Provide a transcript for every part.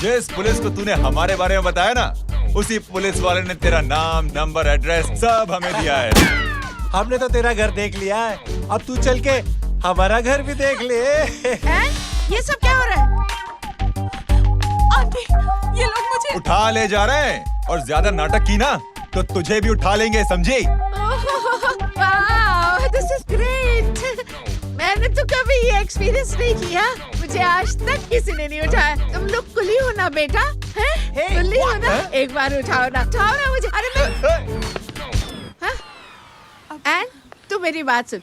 जिस पुलिस को तूने हमारे बारे में बताया ना, उसी पुलिस वाले ने तेरा नाम, नंबर, एड्रेस सब हमें दिया है। हमने तो तेरा घर देख लिया है, अब तू चल के हमारा घर भी देख ले। ये सब क्या हो रहा है? आंटी, ये लोग मुझे उठा ले जा रहे हैं, और ज्यादा नाटक की ना तो तुझे भी उठा लेंगे, समझी? This is great. मैंने तो कभी ये एक्सपीरियंस नहीं किया, मुझे आज तक किसी ने नहीं उठाया। तुम लोग कुली हो ना बेटा, हैं? कुली हो ना? एक बार उठाओ ना मुझे। अरे मैं एंड तू मेरी बात सुन।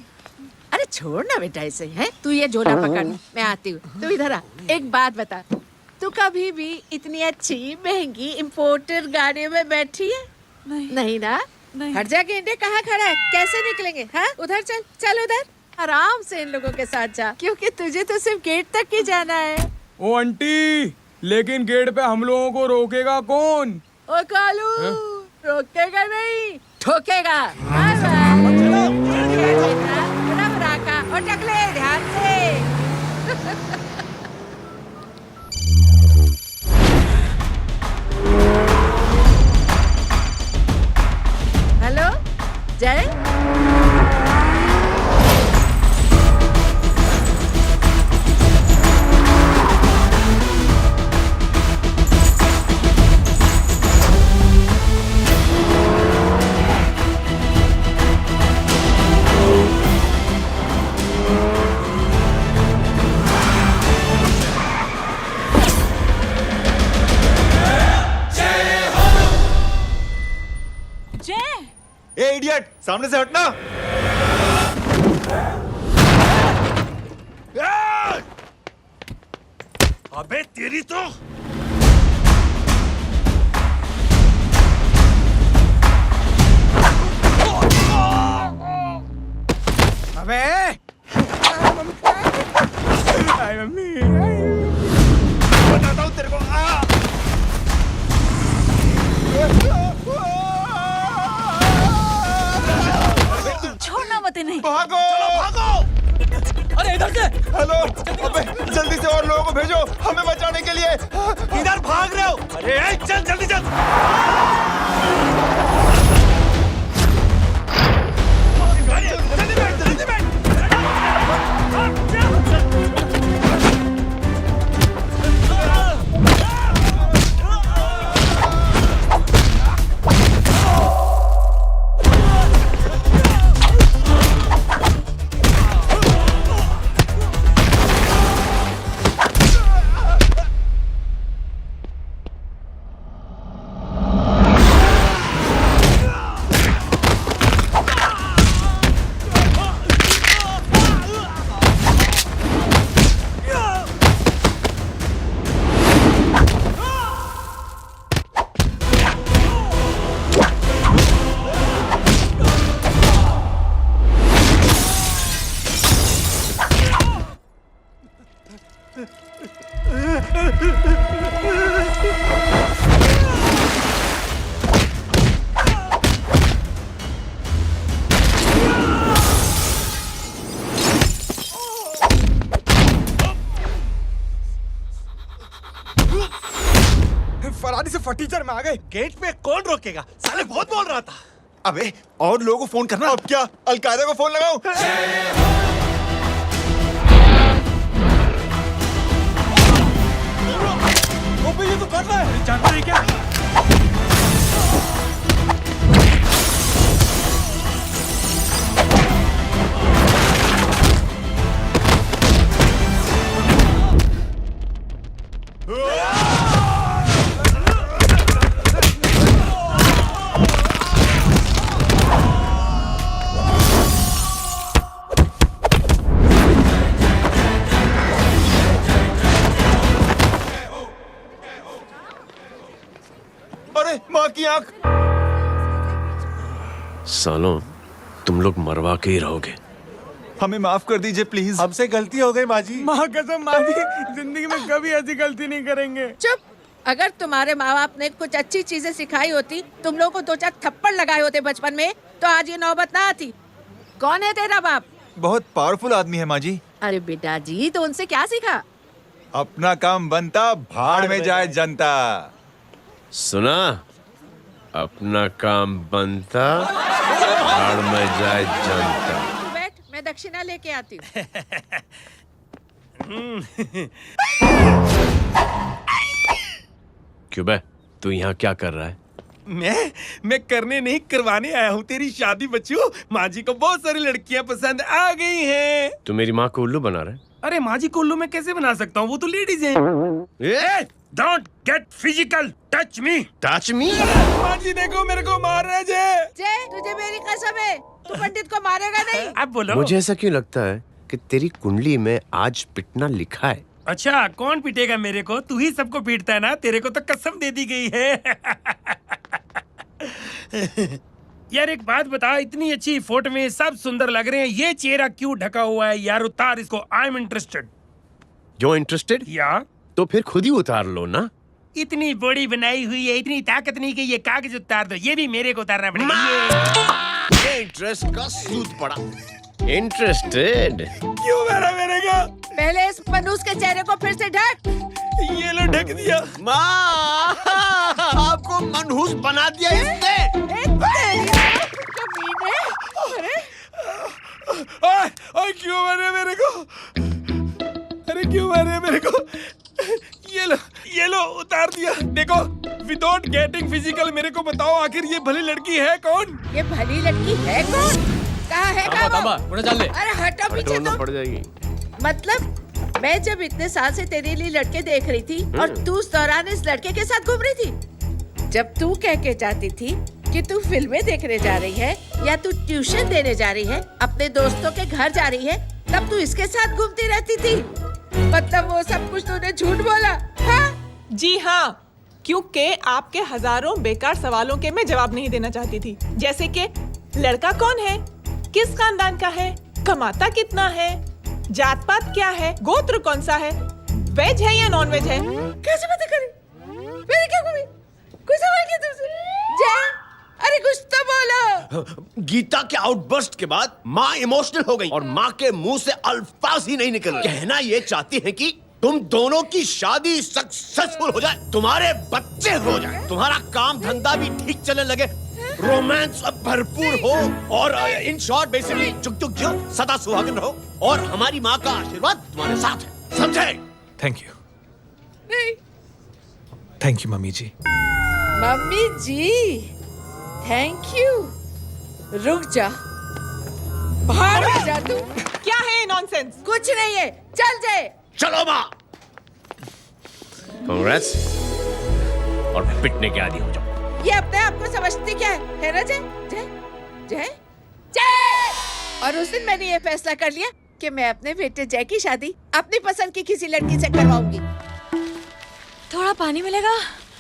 अरे छोड़ ना बेटा इसे, हैं? तू ये झोला पकड़, मैं आती हूँ। तू इधर आ, एक बात बता, तू कभी भी इतनी अच्छी महंगी इम्पोर्टेड गाड़ी में बैठी है? नहीं ना? हर जगह इंडिया कहाँ खड़ा है, कैसे निकलेंगे? हाँ, उधर चल, चल उधर, आराम से इन लोगों के साथ जा, क्योंकि तुझे तो सिर्फ गेट तक ही जाना है। ओ आंटी, लेकिन गेट पे हम लोगों को रोकेगा कौन? ओ कालू, रोकेगा नहीं, ठोकेगा। और टकले ध्यान से। हेलो जय, ए इडियट, सामने से हटना। अबे तेरी तो अबे मम्मी, बताता हूँ तेरे को। छोड़ना मत नहीं। भागो, भागो। अरे इधर से। हेलो, अबे जल्दी से और लोगों को भेजो हमें बचाने के लिए। इधर भाग रहे हो? अरे चल जल्दी चल। फरारी से फटीचर में आ गए। गेट पे कौन रोकेगा? साले बहुत बोल रहा था। अबे और लोगों को फोन करना। अब क्या अलकायदा को फोन लगाऊं? ये तो कर रहा है। जानता है क्या? माँ की आंख। सालों, तुम लोग मरवा के ही रहोगे। हमें माफ कर दीजिए प्लीज। हमसे गलती हो गई माँ जी। माँ कसम माँ जी, जिंदगी में कभी ऐसी गलती नहीं करेंगे। चुप। अगर तुम्हारे माँ बाप ने कुछ अच्छी चीजें सिखाई होती, तुम लोगों को 2-4 थप्पड़ लगाए होते बचपन में, तो आज ये नौबत ना आती। कौन है तेरा बाप? बहुत पावरफुल आदमी है माँ जी। अरे बेटा जी, तो उनसे क्या सीखा? अपना काम बनता, भाड़ में जाए जनता। सुना? अपना काम बनता, भाड़ में जाए जनता। तू बैठ, मैं दक्षिणा लेके आती हूँ। क्यों बे, तू यहाँ क्या कर रहा है? मैं करने नहीं करवाने आया हूँ तेरी शादी बच्चों। माँ जी को बहुत सारी लड़कियाँ पसंद आ गई हैं। तू मेरी माँ को उल्लू बना रहा है? अरे माँ जी को उल्लू मैं कैसे बना सकता हूँ, वो तो लेडीज हैं। Don't get physical, touch me. Touch me? माँ जी देखो मेरे को मार रहे जय। जय, तुझे मेरी कसम है, तू पंडित को मारेगा नहीं। अब बोलो। मुझे ऐसा क्यों लगता है कि तेरी कुंडली में आज पिटना लिखा है? अच्छा, कौन पीटेगा मेरे को? तू ही सबको पीटता है ना, तेरे को तो कसम दे दी गई है। यार एक बात बता, इतनी अच्छी फोटो में सब सुंदर लग रहे हैं, ये चेहरा क्यों ढका हुआ है? यार उतार इसको, I am interested. You're interested? या तो फिर खुद ही उतार लो ना। इतनी बॉडी बनाई हुई है, इतनी ताकत नहीं कि ये कागज उतार दो, ये भी मेरे को उतारना पड़ेगा। ये इंटरेस्ट का सूद पड़ा। इंटरेस्टेड? क्यों मारा मेरे को? पहले इस मनूस के चेहरे को फिर से ढक। ये लो ढक दिया। माँ, आपको मनहूस बना दिया इसने। कमीने। अरे ओए क्यों मारे मेरे को? अरे क्यों मारे मेरे को? ये लो उतार दिया। देखो, विदाउट गेटिंग फिजिकल मेरे को बताओ आखिर ये भली लड़की है कौन? ये भली लड़की है कौन? कहाँ है वो? अरे हटो पीछे तो। पड़ जाएगी। मतलब मैं जब इतने साल से तेरे लिए लड़के देख रही थी और तू उस दौरान इस लड़के के साथ घूम रही थी। जब तू कह के जाती थी कि तू फिल्में देखने जा रही है या तू ट्यूशन देने जा रही है, अपने दोस्तों के घर जा रही है, तब तू इसके साथ घूमती रहती थी। मतलब वो सब कुछ तूने झूठ बोला? हाँ? जी हाँ, क्योंकि आपके हजारों बेकार सवालों के मैं जवाब नहीं देना चाहती थी। जैसे कि लड़का कौन है, किस खानदान का है, कमाता कितना है, जात पात क्या है, गोत्र कौन सा है, वेज है या नॉन वेज है। कैसे पता करी? मैंने क्या कभी कोई सवाल किया तुमसे? जय, अरे कुछ तो बोलो। गीता के आउटबर्स्ट के बाद माँ इमोशनल हो गई और माँ के मुंह से अल्फाज ही नहीं निकल रहे। कहना ये चाहती है कि तुम दोनों की शादी सक्सेसफुल हो जाए, तुम्हारे बच्चे हो जाए, तुम्हारा काम धंधा भी ठीक चलने लगे, रोमांस अब भरपूर हो और इन शॉर्ट बेसिकली जुग जुग जियो, सदा सुहागन रहो और हमारी माँ का आशीर्वाद तुम्हारे साथ है, समझे? थैंक यू, नहीं, thank you mummy ji. Mummy ji, thank you. रुक जा, बाहर जा तू। क्या है नॉनसेंस? कुछ नहीं है, चल जाए। चलो माँ। कांग्रेस, और पिटने के आदी हो जाओ। ये अपने आप को समझती क्या है ना जय? जय जय जय। और उस दिन मैंने ये फैसला कर लिया कि मैं अपने बेटे जय की शादी अपनी पसंद की किसी लड़की से करवाऊंगी। थोड़ा पानी मिलेगा?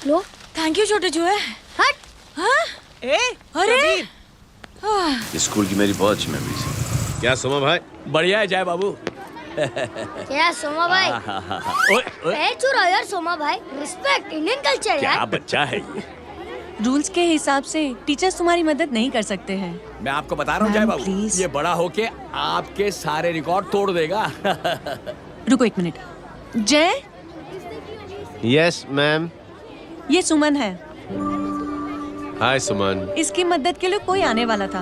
लो। थैंक यू छोटे जुए। हट। हाँ? ए, अरे स्कूल की मेरी बहुत अच्छी मेमोरीज है। क्या सोमा भाई? बढ़िया है जय बाबू। क्या सोमा भाई? पैर छुरा यार सोमा भाई, रिस्पेक्ट इंडियन कल्चर यार। क्या बच्चा है ये? रूल्स के हिसाब से टीचर्स तुम्हारी मदद नहीं कर सकते हैं। मैं आपको बता रहा हूँ जय बाबू, प्लीज। ये बड़ा होके आपके सारे रिकॉर्ड तोड़ देगा। रुको एक मिनट। जय, यस मैम। ये सुमन है। हाय सुमन। इसकी मदद के लिए कोई आने वाला था,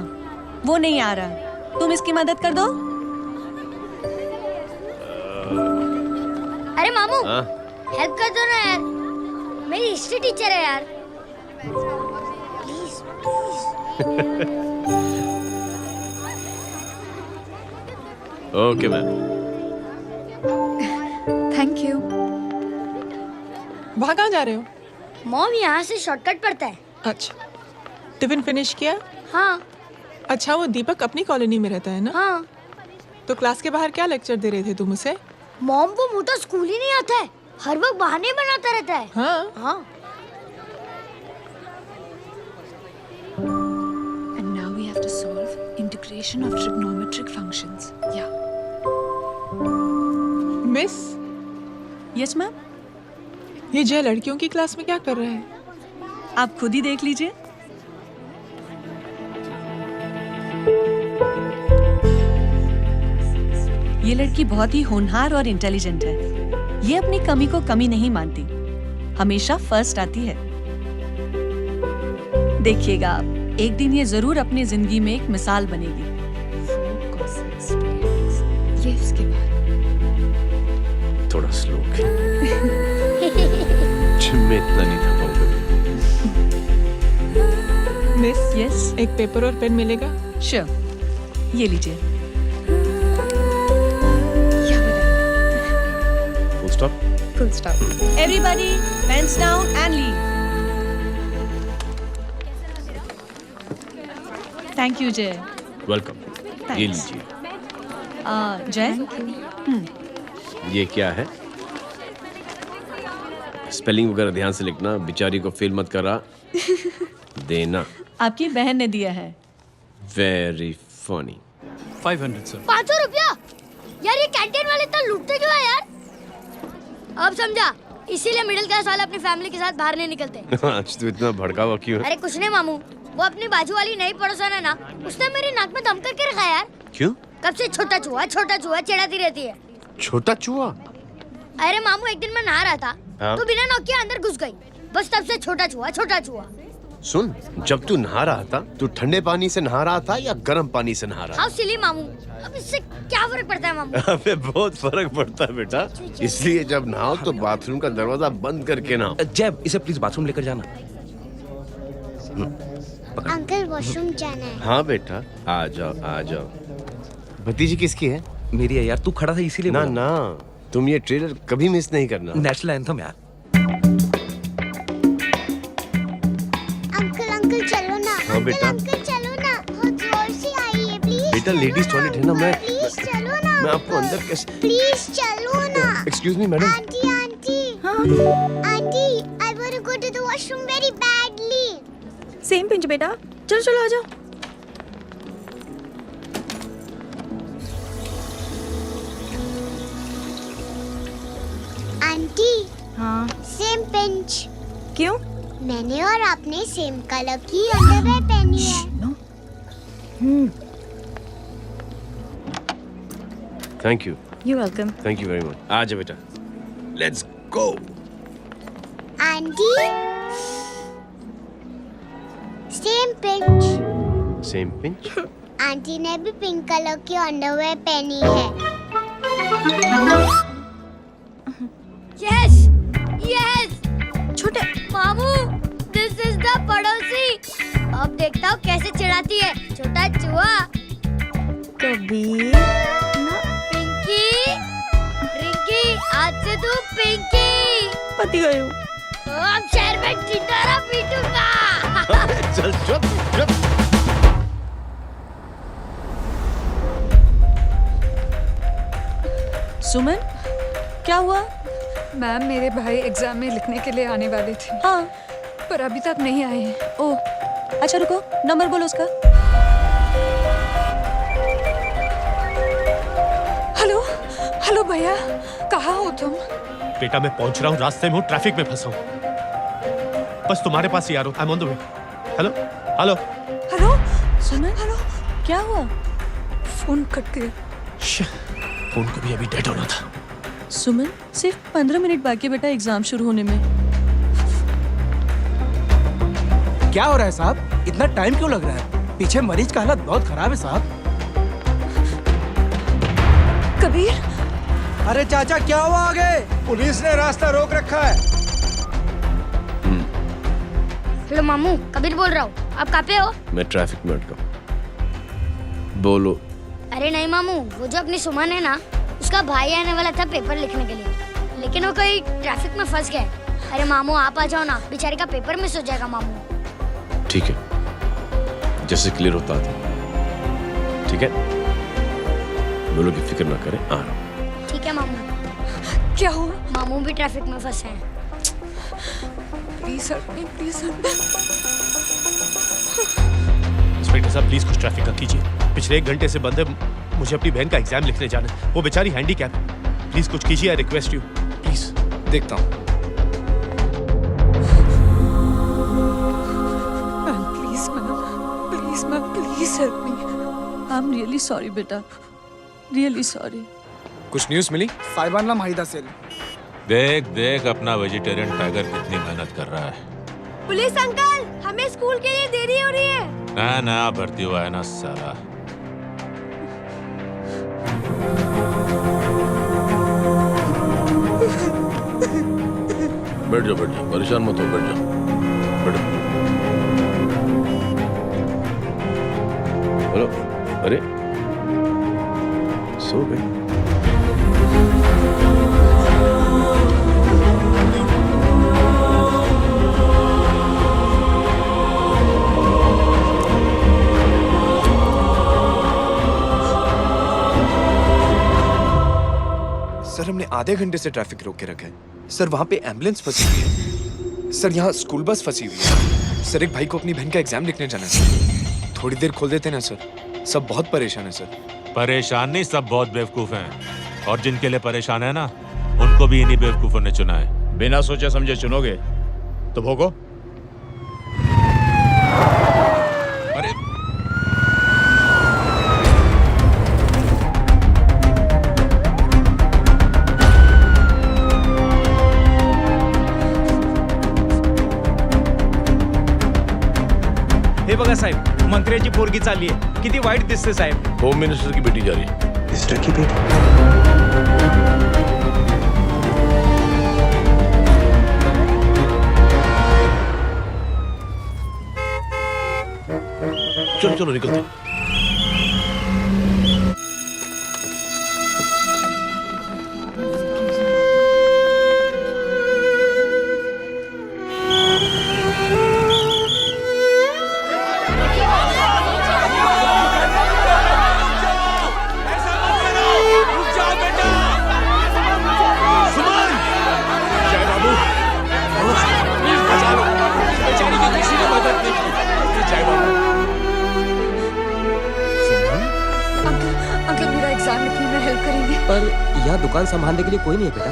वो नहीं आ रहा। तुम इसकी मदद कर दो। अरे मामू, हाँ? हेल्प कर दो ना यार, मेरी हिस्ट्री टीचर है यार। Please please. Okay ma'am. Thank you. वहाँ कहाँ जा रहे हो? मॉम यहाँ से शॉर्टकट पड़ता है। अच्छा, टिफिन फिनिश किया? हाँ अच्छा, वो दीपक अपनी कॉलोनी में रहता है ना? हाँ। तो क्लास के बाहर क्या लेक्चर दे रहे थे तुम उसे? मॉम वो मुँह तो स्कूल ही नहीं आता है, हर वक्त बहाने बनाता रहता है। हाँ हाँ। And now we have to solve integration of trigonometric functions. Yeah. Miss, Yes ma'am. ये जय लड़कियों की क्लास में क्या कर रहा है? आप खुद ही देख लीजिए। ये लड़की बहुत ही होनहार और इंटेलिजेंट है। ये अपनी कमी को कमी नहीं मानती, हमेशा फर्स्ट आती है। देखिएगा आप, एक दिन ये जरूर अपनी जिंदगी में एक मिसाल बनेगी। ये उसके बाद थोड़ा स्लो जिम में इतना नहीं था पाऊंगा। मिस, यस, एक पेपर और पेन मिलेगा? श्योर, ये लीजिए। Full stop. Full stop. Everybody pens down and leave. Thank you Jai. Welcome. ये लीजिए। जय, ये क्या है? स्पेलिंग वगैरह ध्यान से लिखना, बेचारी को फेल मत करा देना। आपकी बहन ने दिया है। Very funny. 500 सर। 500 रुपया? यार ये कैंटीन वाले इतना लूटते क्यों है यार? अब समझा, इसीलिए मिडिल क्लास वाले अपनी फैमिली के साथ बाहर नहीं निकलते। आज तो इतना भड़का हुआ क्यों है? अरे कुछ नहीं मामू, वो अपनी बाजू वाली नई पड़ोसन है ना, उसने मेरी नाक में दम करके रखा यार। क्यों? कब से छोटा चूहा चिढ़ाती रहती है। छोटा चूहा? अरे मामू, एक दिन मैं नहा रहा था, हाँ? तो बिना नॉक के अंदर घुस गई। बस तब से छोटा चूहा। सुन, जब तू नहा रहा था, तू ठंडे पानी से नहा रहा था या गर्म पानी से नहा रहा था? हाउ सिली मामू, अब इससे क्या फर्क पड़ता है मामू? अबे बहुत फर्क पड़ता है बेटा, इसलिए जब नहाओ तो बाथरूम का दरवाजा बंद करके नहाओ। जय, इसे प्लीज बाथरूम लेकर जाना। अंकल वॉशरूम जाना है। हाँ बेटा, आ जाओ। भतीजी किसकी है? मेरी है यार, तू खड़ा था इसीलिए ना बोला। ना, तुम ये ट्रेलर कभी मिस नहीं करना। नेशनल एंथम यार। अंकल चलो ना। हाँ बेटा। अंकल चलो ना, बहुत जोर से आई है प्लीज। बेटा लेडीज टॉयलेट है ना, प्लीज चलो ना। मैं आपको अंदर कैसे? प्लीज चलो ना। Excuse me madam. Aunty I want to go to the washroom very badly. Same pinch बेटा, चलो आ जाओ। आंटी, हाँ, सेम पिंच। क्यों? मैंने और आपने सेम कलर की अंडरवेयर पहनी है। Thank you welcome. Very much. आ जाओ बेटा, let's go. Aunty, same pinch. Same pinch? Aunty ने भी पिंक कलर की अंडरवेयर पहनी है। यस छोटे मामू, दिस इज द पड़ोसी। अब देखता हूँ कैसे चिढ़ाती है छोटा चूहा। कबीर ना, पिंकी, रिंकी, आज से तू पिंकी। पति गई हूँ। तो अब शहर में टिटोरा पीटूंगा। चल चुप। सुमन, क्या हुआ? मैम, मेरे भाई एग्जाम में लिखने के लिए आने वाले थे, हाँ, पर अभी तक नहीं आए हैं। ओह, अच्छा रुको, नंबर बोलो उसका। हेलो भैया, कहाँ हो तुम? बेटा मैं पहुंच रहा हूँ, रास्ते में हूँ, ट्रैफिक में फंसा हूँ, बस तुम्हारे पास ही आ रहा हूँ। I am on the way. Hello. Suman, क्या हुआ? फोन कट गया। फोन को भी अभी डेड होना था। सुमन, सिर्फ 15 मिनट बाकी बेटा एग्जाम शुरू होने में। क्या हो रहा है साहब? इतना टाइम क्यों लग रहा है? पीछे मरीज का हालत बहुत खराब है साहब। कबीर, अरे चाचा क्या हुआ आगे? पुलिस ने रास्ता रोक रखा है। हेलो मामू, कबीर बोल रहा हूँ। आप कहाँ पे हो? मैं ट्रैफिक में अटका हूँ। बोलो। अरे नहीं मामू, वो जो अपनी सुमन है ना, उसका भाई आने वाला था पेपर लिखने के लिए, लेकिन वो कहीं ट्रैफिक में फंस गया। अरे मामू आप आ जाओ ना, बेचारी का पेपर मिस हो जाएगा मामू। ठीक है, जैसे क्लियर होता था। ठीक है, बोलो कि फिक्र ना करें, आ रहा हूँ। ठीक है मामू। क्या हुआ? मामू भी ट्रैफिक में फंसे हैं। प्लीज इंस्पेक्टर साहब प्लीज कुछ ट्रैफिक का कीजिए। पिछले 1 घंटे से बंद है, मुझे अपनी बहन का एग्जाम लिखने जाना है। वो बेचारी हैंडीकैप है। प्लीज कुछ कीजिए, आई रिक्वेस्ट यू प्लीज। देखता हूँ। Please help me. I am really sorry बेटा, रियली सॉरी। कुछ न्यूज़ मिली? साहिबाना माहिदा सेल देख देख अपना वेजिटेरियन टाइगर कितनी मेहनत कर रहा है। पुलिस अंकल, हमें स्कूल के लिए देरी हो रही है। ना ना भर्ती हुआ है ना साला। बैठ जाओ परेशान मत हो, बैठ जाओ बैठो। हेलो, अरे सो गई। सर हमने आधे घंटे से ट्रैफिक रोक के रखा है। सर वहाँ पे एम्बुलेंस फंसी हुई है। सर यहाँ स्कूल बस फंसी हुई है। सर एक भाई को अपनी बहन का एग्जाम लिखने जाना है। थोड़ी देर खोल देते ना सर, सब बहुत परेशान है सर। परेशान नहीं, सब बहुत बेवकूफ हैं। और जिनके लिए परेशान है ना, उनको भी इन्हीं बेवकूफों ने चुना है। बिना सोचे समझे चुनोगे तो भोगो। अरे हे बघा साहेब, मंत्र्याची पोरगी चालली आहे. किती वाईट दिसते साहेब. होम मिनिस्टर की बेटी जा रही है। मिनिस्टर की बेटी? चलो चलो निकलते। अंकल मेरा एग्जाम लिखने में हेल्प करेंगे? पर यहाँ दुकान संभालने के लिए कोई नहीं है बेटा।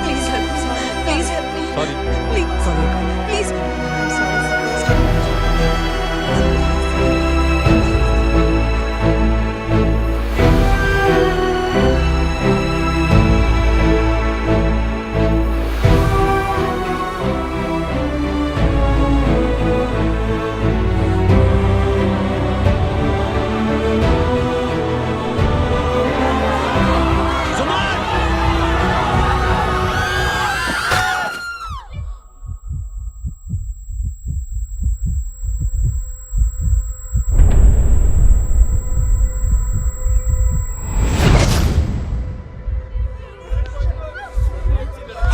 Please help me, please help me, sorry please please.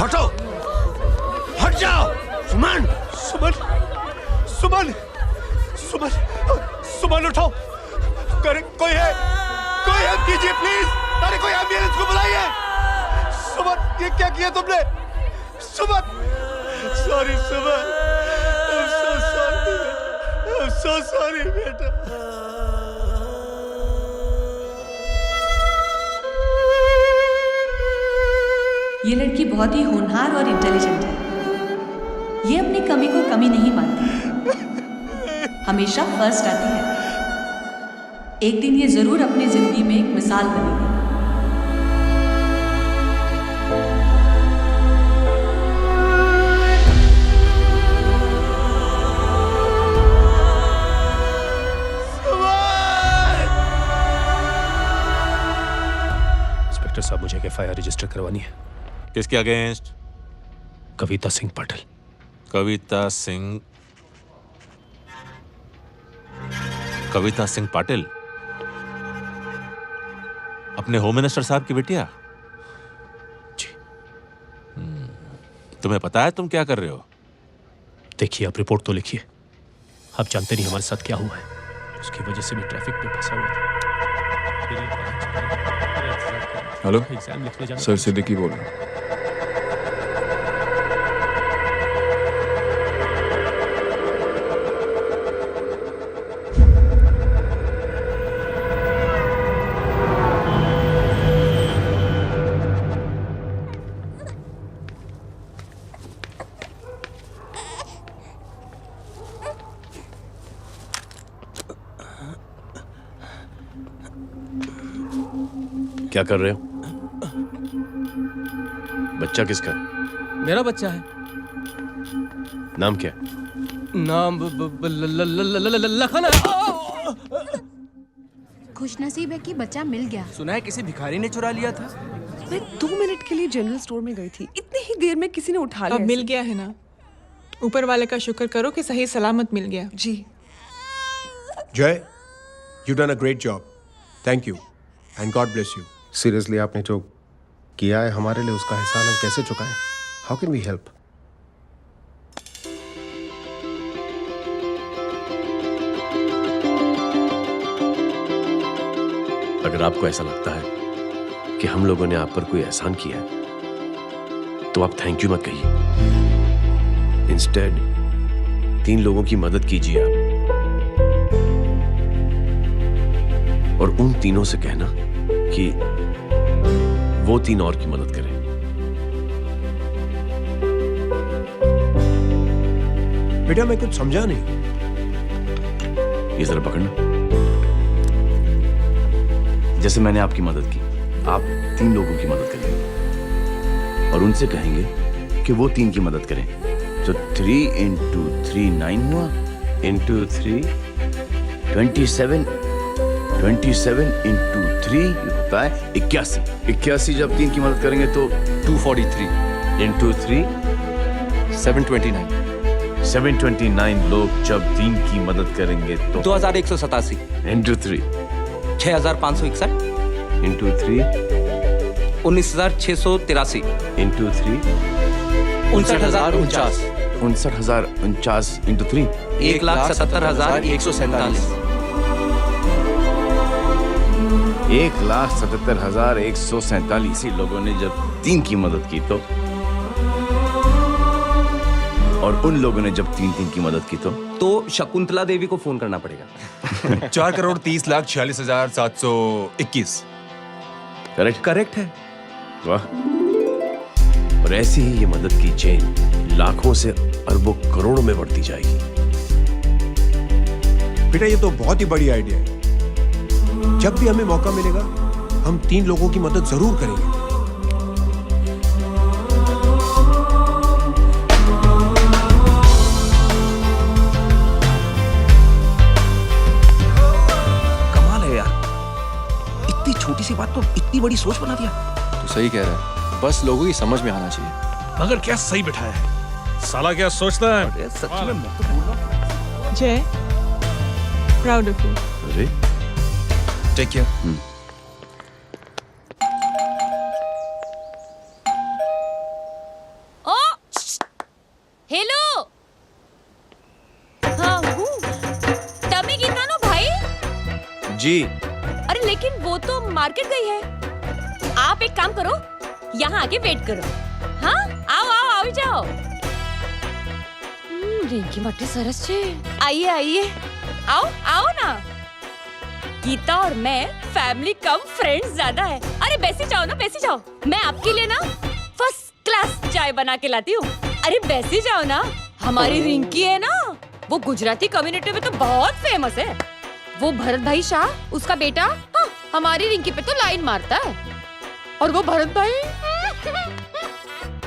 हटो, हट जाओ। सुमन, सुमन, सुमन, सुमन, सुमन उठो। कोई है, कोई हेल्प कीजिए प्लीज। अरे कोई एम्बुलेंस को बुलाइए। सुमन, ये क्या किया तुमने? Suman, sorry Suman, I'm so sorry, I'm so sorry बेटा। ये लड़की बहुत ही होनहार और इंटेलिजेंट है। ये अपनी कमी को कमी नहीं मानती, हमेशा फर्स्ट आती है। एक दिन ये जरूर अपनी जिंदगी में एक मिसाल बनेगी। इंस्पेक्टर साहब, मुझे एफआईआर रजिस्टर करवानी है। किसके अगेंस्ट? कविता सिंह पाटिल। कविता सिंह पाटिल अपने होम मिनिस्टर साहब की बेटिया? जी। तुम्हें पता है तुम क्या कर रहे हो? देखिए, आप रिपोर्ट तो लिखिए। आप जानते नहीं हमारे साथ क्या हुआ है। उसकी वजह से मैं ट्रैफिक में फंसा हुआ था। हेलो एग्जाम लिखने जाना। सर सिद्दीकी बोल रहा हूँ। क्या कर रहे हो? बच्चा किसका है? मेरा बच्चा है। नाम क्या? नाम लखन है। खुशनसीब है कि बच्चा मिल गया। सुना है किसी भिखारी ने चुरा लिया था। मैं 2 मिनट के लिए जनरल स्टोर में गई थी, इतनी ही देर में किसी ने उठा लिया। अब मिल गया है ना, ऊपर वाले का शुक्र करो कि सही सलामत मिल गया। जी जय, you done a great job, thank you and God bless you. Seriously आपने जो किया है हमारे लिए, उसका एहसान हम कैसे चुकाएं? How can we help? अगर आपको ऐसा लगता है कि हम लोगों ने आप पर कोई एहसान किया है, तो आप थैंक यू मत कहिए। इंस्टेड 3 लोगों की मदद कीजिए आप, और उन तीनों से कहना कि वो 3 और की मदद करें। बेटा मैं कुछ समझा नहीं। ये जरा पकड़ना। जैसे मैंने आपकी मदद की, आप 3 लोगों की मदद करेंगे और उनसे कहेंगे कि वो 3 की मदद करें। तो 3 into 3 9 हुआ, into 3 27 into 3 होता है 81। 81 जब 3 की मदद करेंगे तो 243 into 3 729 729 लोग जब 3 की मदद करेंगे तो 2187 into 3 6561 into 3 19683 into 3 59049 59049 into 3 1,77,147 1,77,147 लोगों ने जब 3 की मदद की तो, और उन लोगों ने जब 3 की मदद की तो शकुंतला देवी को फोन करना पड़ेगा। 4,30,46,721। करेक्ट है। वाह। और ऐसी ही ये मदद की चेन लाखों से अरबों करोड़ों में बढ़ती जाएगी। बेटा ये तो बहुत ही बड़ी आइडिया है। जब भी हमें मौका मिलेगा हम 3 लोगों की मदद जरूर करेंगे। कमाल है यार, इतनी छोटी सी बात को इतनी बड़ी सोच बना दिया। तू सही कह रहा है, बस लोगों की समझ में आना चाहिए। मगर क्या सही बिठाया है, साला क्या सोचता है? सच में मैं तो बोल रहा हूं। जय, प्राउड ऑफ यू। अरे टेक केयर। ओ हेलो, हाँ हूँ तभी गीता नो भाई। जी। अरे लेकिन वो तो मार्केट गई है। आप एक काम करो, यहाँ आके वेट करो। हाँ आओ आओ आओ जाओ। रिंकी मट्टी सरस छे। आइए आइए, आओ आओ ना। गीता और मैं फैमिली कम फ्रेंड्स ज्यादा है। अरे बैसी जाओ ना, बैसी जाओ। मैं आपके लिए ना फर्स्ट क्लास चाय बना के लाती हूँ। अरे बैसी जाओ ना। हमारी रिंकी है ना, वो गुजराती कम्युनिटी में तो बहुत फेमस है। वो भरत भाई शाह, उसका बेटा, हाँ, हमारी रिंकी पे तो लाइन मारता है। और वो भरत भाई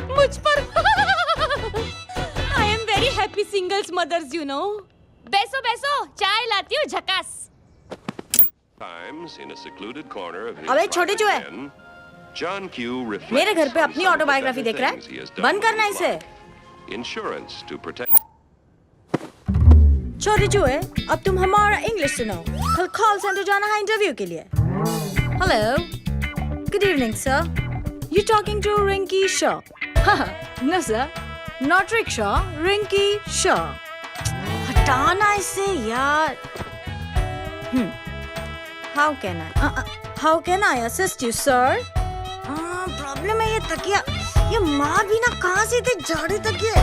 मुझ पर। I am very happy singles mothers you know. बैसो बैसो, चाय लाती हूँ झकास। अबे छोटे चूहे, मेरे घर पे अपनी ऑटोबायोग्राफी देख रहा है? बंद करना इसे। छोटे चूहे, अब तुम हमारा इंग्लिश सुनो। कल कॉल सेंटर जाना है इंटरव्यू के लिए। Hello, good evening sir. You talking to Rinki Shaw? No sir, not rickshaw, Rinki Shaw. हटाना इसे यार। How can I assist you, sir? Problem है ये तकिया, ये माँ भी ना कहाँ से इतने झाड़े तकिए।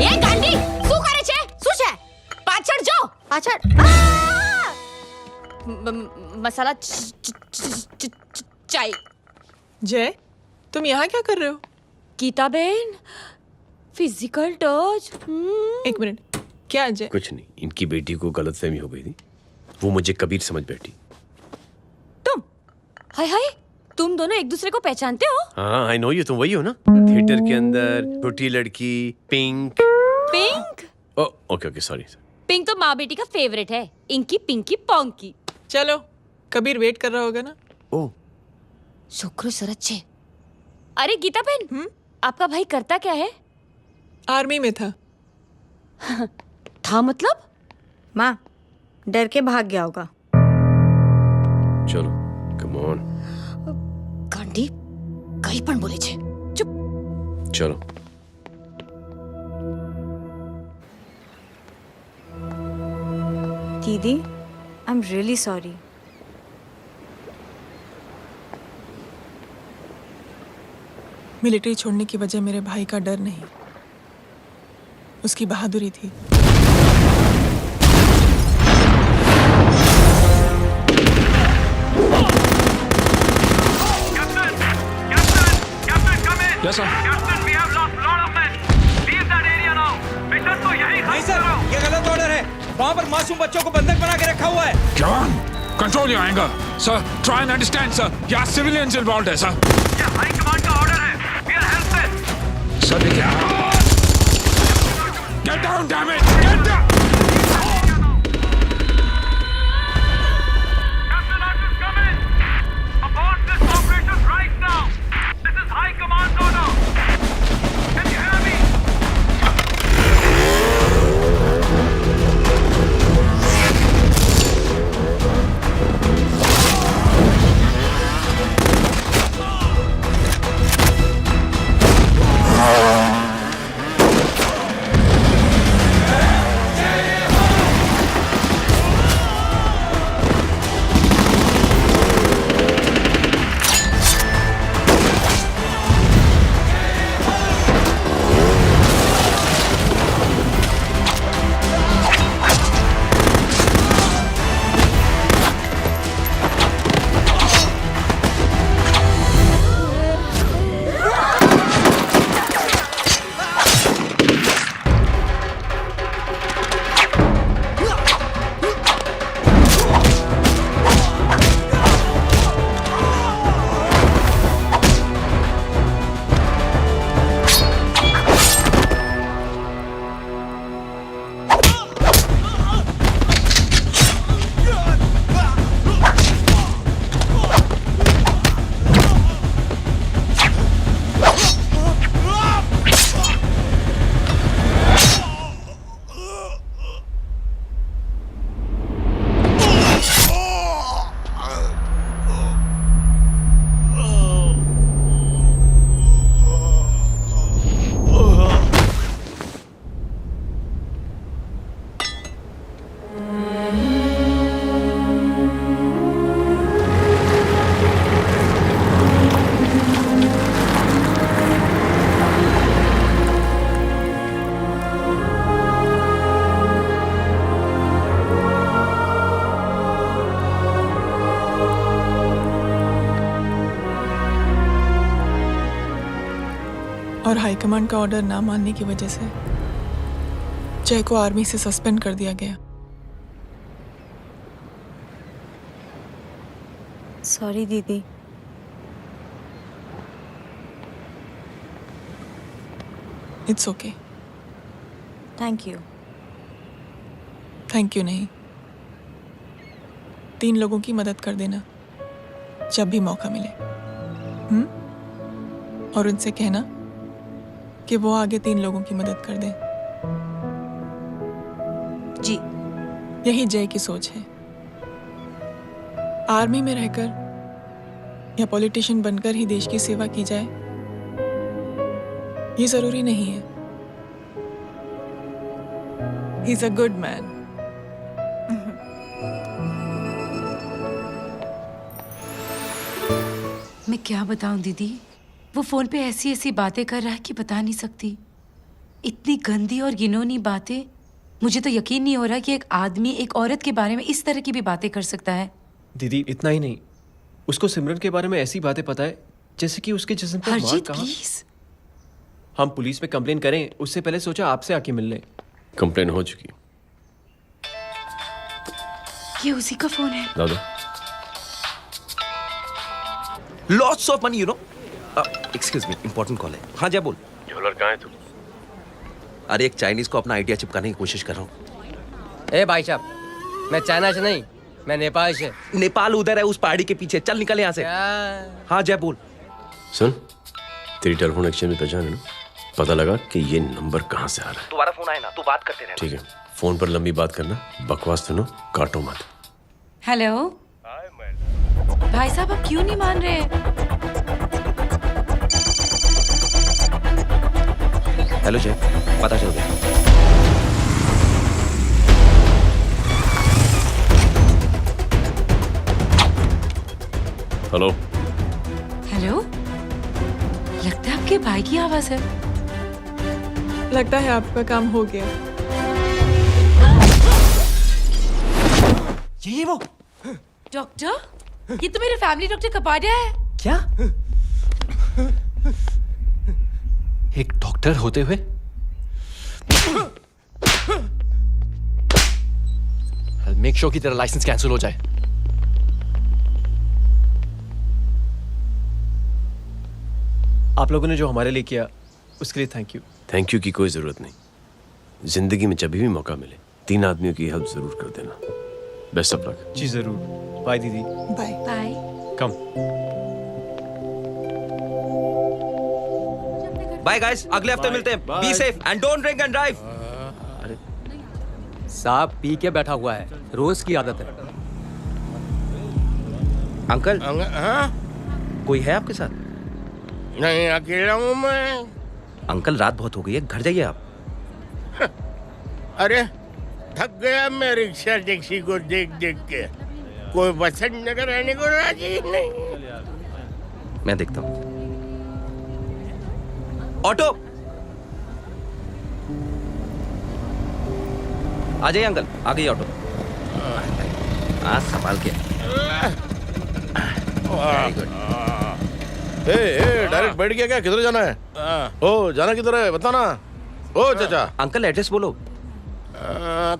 ये गांडी, શું કરે છે? શું છે? પાછળ જો, પાછળ। मसाला चाय। जय, तुम यहाँ क्या कर रहे हो? गीता बहन, फिजिकल टच। एक मिनट, क्या जय? कुछ नहीं, इनकी बेटी को गलतफहमी हो गई थी, वो मुझे कबीर समझ बैठी। तुम? हाय हाय, तुम दोनों एक दूसरे को पहचानते हो? हाँ आई नो यू, तुम वही हो ना थिएटर के अंदर छोटी लड़की pink. Pink? Okay okay sorry. Pink तो माँ बेटी का फेवरेट है, इंकी पिंकी पोंकी। चलो कबीर वेट कर रहा होगा ना। ओ शुक्र सरच्चे। अरे गीता बहन, आपका भाई करता क्या है? आर्मी में था। था मतलब? माँ डर के भाग गया होगा। चलो कम ऑन। गांडी कहीं पण बोले छे। चुप। चलो दीदी I am really sorry. Military छोड़ने की वजह मेरे भाई का डर नहीं, उसकी बहादुरी थी। Yes, sir. नहीं सर, ये गलत ऑर्डर है। वहाँ पर मासूम बच्चों को बंधक बना के रखा हुआ है। जवान, control your anger. Sir, try and understand, sir. यहाँ civilians involved है, sir. ये हाई कमांड का ऑर्डर है। We are helpless. Sir, देखिए। Get down, damn it! Get down! Captain Archers, come in. Abort this operation right now. This is high command order. Can you hear me? और high command का order ना मानने की वजह से जय को आर्मी से सस्पेंड कर दिया गया। सॉरी दीदी। It's okay. Thank you. Thank you नहीं, 3 लोगों की मदद कर देना जब भी मौका मिले। और उनसे कहना कि वो आगे 3 लोगों की मदद कर दें। जी। यही जय की सोच है। आर्मी में रहकर या पॉलिटिशियन बनकर ही देश की सेवा की जाए, ये जरूरी नहीं है। He is a good man. मैं क्या बताऊं दीदी, वो फोन पे ऐसी ऐसी बातें कर रहा है कि बता नहीं सकती। इतनी गंदी और घिनौनी बातें। मुझे तो यकीन नहीं हो रहा कि एक आदमी एक औरत के बारे में इस तरह की भी बातें कर सकता है। दीदी इतना ही नहीं, उसको सिमरन के बारे में ऐसी बातें पता है जैसे कि उसके जिस्म पर मार हरजीत कहाँ। प्लीज। हम पुलिस में कंप्लेन करें उससे पहले सोचा आपसे आके मिल लें। कंप्लेन हो चुकी। ये उसी का फोन है। दादा lots of money, you know. Excuse me, important call है। हाँ जय बोल। ज्वेलर कहाँ है तू? अरे एक चाइनीज को अपना आइडिया चिपकाने की कोशिश कर रहा हूँ। ए भाई साहब, मैं चाइना से नहीं, मैं नेपाल से। नेपाल उधर है, उस पहाड़ी के पीछे। चल निकल यहाँ से। हाँ जय बोल। सुन, तेरी टेलीफोन एक्सचेंज में पहचान है ना? पता लगा कि ये नंबर कहाँ से आ रहा है। दोबारा फोन आए ना तो बात करते रहना। ठीक है, फोन पर लंबी बात करना, बकवास सुनो, काटो मत। हेलो भाई साहब, आप क्यों नहीं मान रहे? हेलो जय, पता चल गया। हेलो हेलो, लगता है आपके भाई की आवाज है। लगता है आपका काम हो गया। ये वो डॉक्टर, ये तो मेरे फैमिली डॉक्टर कपाडिया है। क्या? एक डॉक्टर होते हुए मेक श्योर कि तेरा लाइसेंस कैंसिल हो जाए। आप लोगों ने जो हमारे लिए किया उसके लिए थैंक यू। थैंक यू की कोई जरूरत नहीं। जिंदगी में जब भी मौका मिले 3 आदमियों की हेल्प जरूर कर देना। Best of luck. जी जरूर। बाय दीदी। Bye bye. कम। बाय गाइस, अगले हफ्ते मिलते हैं। Be safe and don't drink and drive. साहब पी के बैठा हुआ है, रोज की आदत है। अंकल, हाँ? कोई है आपके साथ? नहीं, अकेला हूँ मैं। अंकल रात बहुत हो गई है, घर जाइए आप। अरे थक गया मैं रिक्शा टैक्सी को देख देख के। कोई पसंद नगर रहने को राजी नहीं। मैं देखता हूँ। ऑटो आ जाइए अंकल, आ गई ऑटो। आज संभाल के। Very good. डायरेक्ट बैठ गया क्या? किधर जाना है? ओ जाना किधर है बताना। ओ चाचा। अंकल एड्रेस बोलो।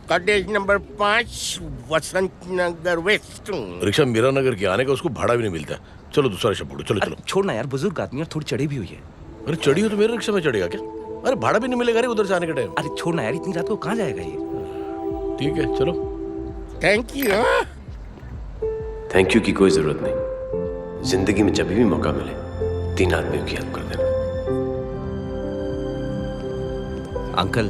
कॉटेज नंबर 5 वसंत नगर वेस्ट। रिक्शा मीरा नगर के आने का उसको भाड़ा भी नहीं मिलता। चलो दूसरा रिक्शा पकड़ो। चलो चलो। छोड़ना यार, बुजुर्ग आदमी और थोड़ी चढ़ी भी हुई है। अरे चढ़ी हो तो मेरे रिक्शा में चढ़ेगा क्या? अरे भाड़ा भी नहीं मिलेगा रे उधर से आने के टाइम। अरे छोड़ना यार, इतनी रात को कहाँ जाएगा ये? ठीक है चलो। Thank you. थैंक यू की कोई जरूरत नहीं। जिंदगी में जब भी मौका मिले 3 आदमियों की हेल्प कर देना। अंकल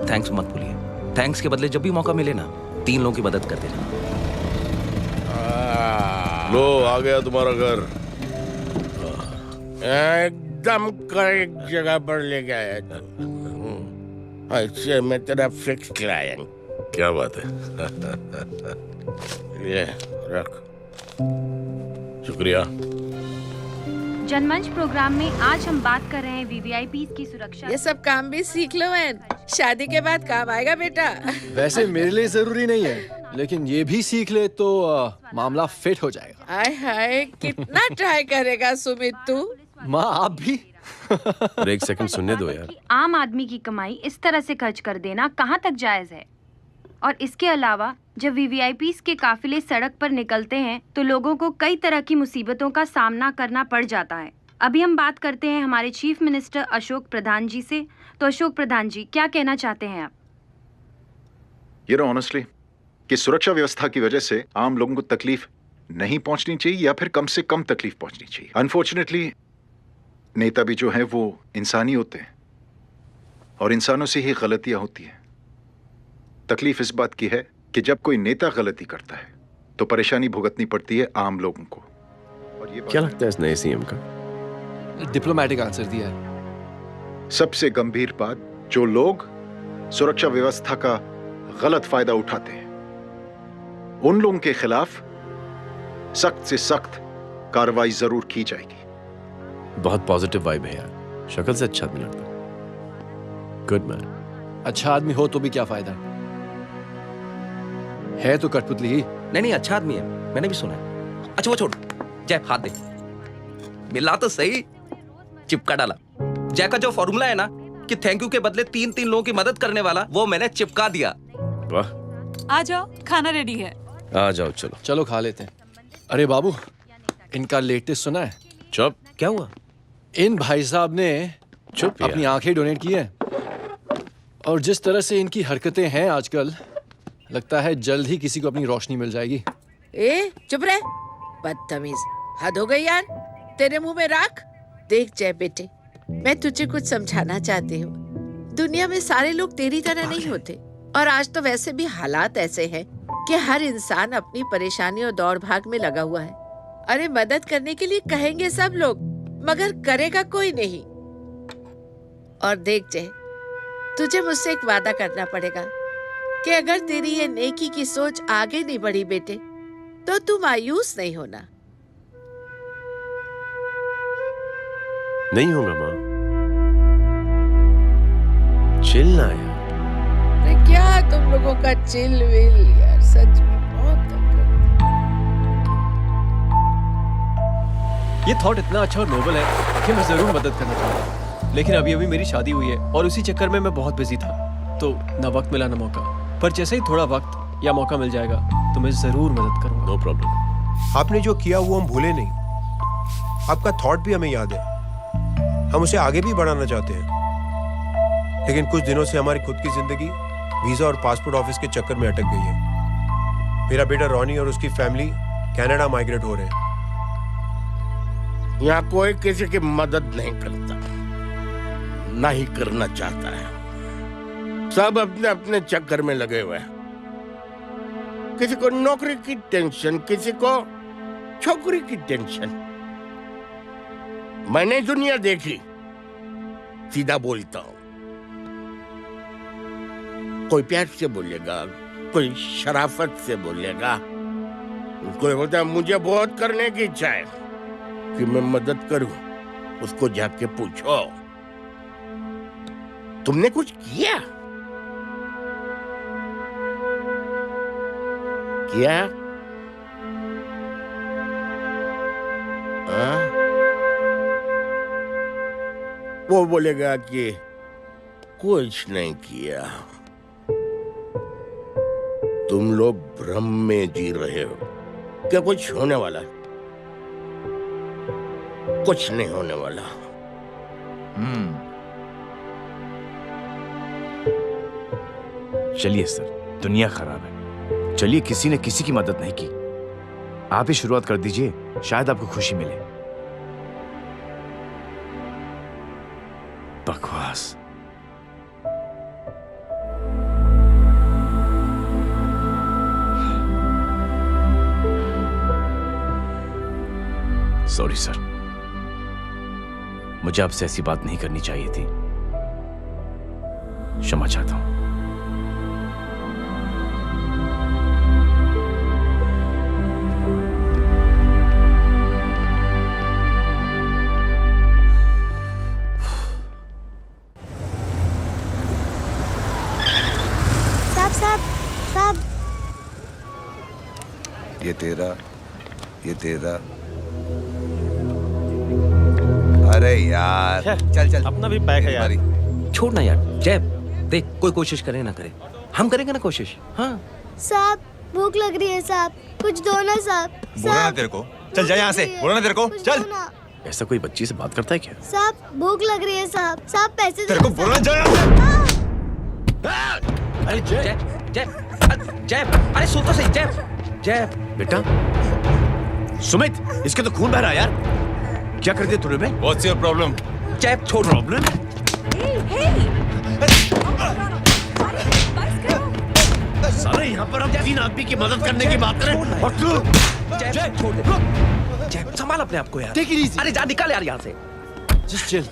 थैंक्स मत भूलिए। थैंक्स के बदले जब भी मौका मिले ना 3 लोगों की मदद कर देना। लो आ गया तुम्हारा घर। एकदम करेक्ट जगह पर ले गया है। अच्छा मैं तेरा फिक्स क्लाइंट। क्या बात है। ये रख। शुक्रिया। जनमंच प्रोग्राम में आज हम बात कर रहे हैं वीवीआईपी की सुरक्षा। ये सब काम भी सीख लो बहन, शादी के बाद काम आएगा बेटा। वैसे मेरे लिए जरूरी नहीं है, लेकिन ये भी सीख ले तो मामला फिट हो जाएगा। हाय हाय, कितना ट्राई करेगा सुमित तू? माँ आप भी। अरे एक सेकंड सुनने दो यार। आम आदमी की कमाई इस तरह से खर्च कर देना कहाँ तक जायज है? और इसके अलावा जब वीवीआईपीज़ के काफिले सड़क पर निकलते हैं तो लोगों को कई तरह की मुसीबतों का सामना करना पड़ जाता है। अभी हम बात करते हैं हमारे चीफ मिनिस्टर अशोक प्रधान जी से। तो अशोक प्रधान जी, क्या कहना चाहते हैं आप? ये ऑनेस्टली कि सुरक्षा व्यवस्था की वजह से आम लोगों को तकलीफ नहीं पहुंचनी चाहिए या फिर कम से कम तकलीफ पहुंचनी चाहिए। अनफॉर्चुनेटली नेता भी जो है वो इंसानी होते हैं और इंसानों से ही गलतियां होती हैं। तकलीफ इस बात की है कि जब कोई नेता गलती करता है तो परेशानी भुगतनी पड़ती है आम लोगों को। और ये क्या लगता है इस नए सीएम का? डिप्लोमेटिक आंसर दिया है। सबसे गंभीर बात, जो लोग सुरक्षा व्यवस्था का गलत फायदा उठाते हैं उन लोगों के खिलाफ सख्त से सख्त कार्रवाई जरूर की जाएगी। बहुत पॉजिटिव वाइब है यार, शक्ल से अच्छा आदमी लगता है। Good man. अच्छा आदमी हो तो भी क्या फायदा है तो कठपुतली ही। नहीं अच्छा आदमी है, मैंने भी सुना है। अच्छा वो छोड़, जय हाथ दे। मिला तो सही, चिपका डाला। जय का जो फॉर्मूला है ना कि थैंक यू के बदले 3 लोगों की मदद करने वाला, वो मैंने चिपका दिया। वाह। आ जाओ, खाना रेडी है। आ जाओ चलो। चलो खा लेते हैं। अरे बाबू, इनका लेटेस्ट सुना है? चुप। क्या हुआ? इन भाई साहब ने चुप यार। अपनी आंखें डोनेट की है और जिस तरह से इनकी हरकतें हैं आजकल, लगता है जल्द ही किसी को अपनी रोशनी मिल जाएगी। ए चुप रहे, बदतमीज, हद हो गई यार। तेरे मुंह में राख। देख जय बेटे, मैं तुझे कुछ समझाना चाहती हूँ। दुनिया में सारे लोग तेरी तरह नहीं होते, और आज तो वैसे भी हालात ऐसे हैं कि हर इंसान अपनी परेशानी और दौड़ भाग में लगा हुआ है। अरे मदद करने के लिए कहेंगे सब लोग, मगर करेगा कोई नहीं। और देख जय, तुझे मुझसे एक वादा करना पड़ेगा कि अगर तेरी ये नेकी की सोच आगे नहीं बढ़ी बेटे, तो तू मायूस नहीं होना। नहीं होगा माँ। चिल ना यार। अरे क्या तुम लोगों का चिल विल यार, सच में बहुत ये थॉट इतना अच्छा और नोबल है कि मैं जरूर मदद करना चाहूँगा, लेकिन अभी अभी मेरी शादी हुई है और उसी चक्कर में मैं बहुत बिजी था, तो ना वक्त मिला ना मौका। पर जैसे ही थोड़ा वक्त या मौका मिल जाएगा तो मैं जरूर मदद करूंगा। No problem. आपने जो किया वो हम भूले नहीं। आपका थॉट भी हमें याद है, हम उसे आगे भी बढ़ाना चाहते हैं, लेकिन कुछ दिनों से हमारी खुद की जिंदगी वीजा और पासपोर्ट ऑफिस के चक्कर में अटक गई है। मेरा बेटा रॉनी और उसकी फैमिली कनाडा माइग्रेट हो रहे हैं। यहाँ कोई किसी की मदद नहीं करता, ना ही करना चाहता है। सब अपने अपने चक्कर में लगे हुए हैं। किसी को नौकरी की टेंशन, किसी को छोकरी की टेंशन। मैंने दुनिया देखी, सीधा बोलता हूं। कोई प्यार से बोलेगा, कोई शराफत से बोलेगा, कोई बोलता है मुझे बहुत करने की इच्छा है कि मैं मदद करूं। उसको जाके पूछो, तुमने कुछ किया? किया? वो बोलेगा कि कुछ नहीं किया। तुम लोग भ्रम में जी रहे हो क्या कुछ होने वाला? कुछ नहीं होने वाला। चलिए सर, दुनिया खराब है। चलिए, किसी ने किसी की मदद नहीं की। आप ही शुरुआत कर दीजिए, शायद आपको खुशी मिले। बकवास। सॉरी सर, मुझे आपसे ऐसी बात नहीं करनी चाहिए थी। क्षमा चाहता हूं। ये तेरा। अरे यार चल चल, अपना भी पैक है यार। छोड़ ना यार। जय देख, कोई कोशिश करे ना करे, हम करेंगे ना कोशिश। हाँ साहब, भूख लग रही है साहब, कुछ दो ना साहब। बोला ना तेरे को, चल जा यहाँ से। बोला ना तेरे को, चल। ऐसा कोई बच्ची से बात करता है क्या? साहब भूख लग रही है साहब, साहब पैसे तेरे को बोला जा। अरे जय जय जय, अरे सुन तो सही। जय जय बेटा। सुमित, इसके तो खून बह रहा है यार। क्या कर दिया तूने? What's your problem? जय छोड़। प्रॉब्लम? सारे यहाँ पर हम 3 आदमी की मदद करने की बात करें और तू जय छोड़ दे। जय संभाल अपने आप को यार। Take it easy. अरे जा, निकल यार यहाँ से। Just chill.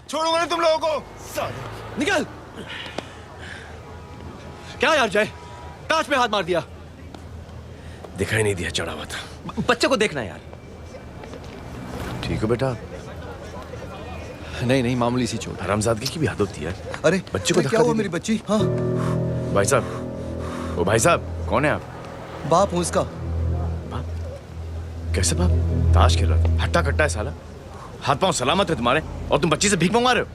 छोड़ूंगा नहीं तुम लोगों को। निकल। क्या यार जय, कांच में हाथ मार दिया। दिखाई नहीं दिया, चढ़ा हुआ था। बच्चे को देखना यार। ठीक है बेटा। नहीं, मामूली सी चोट। हरामजादगी की भी हद होती है। अरे बच्चे को क्या हुआ मेरी बच्ची? हाँ भाई साहब, ओ भाई साहब, कौन है आप? बाप हूँ उसका। बाप? कैसे बाप? ताश खेल रहा था, हट्टा कट्टा है साला। हाथ पांव सलामत है तुम्हारे, और तुम बच्ची से भीख मंगवा रहे हो?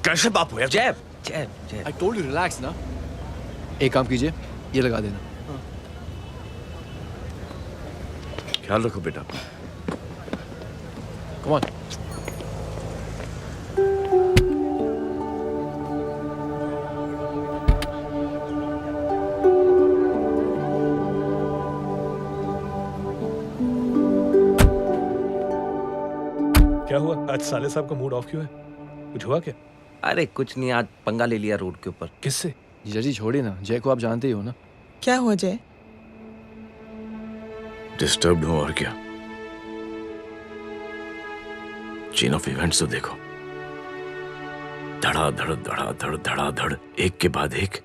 कैसे बाप हो यार? I told you relax ना। एक काम कीजिए, ये लगा देना। ख्याल रखो बेटा अपना। Come on. क्या हुआ आज साले साहब का मूड ऑफ क्यों है? कुछ हुआ क्या? अरे कुछ नहीं, आज पंगा ले लिया रोड के ऊपर। किससे? जीजा जी छोड़िए ना, जय को आप जानते ही हो ना। क्या हुआ जय? डिस्टर्ब्ड हूं और क्या। चेन ऑफ इवेंट्स तो देखो, धड़ाधड़ धड़ाधड़ धड़ाधड़, एक के बाद एक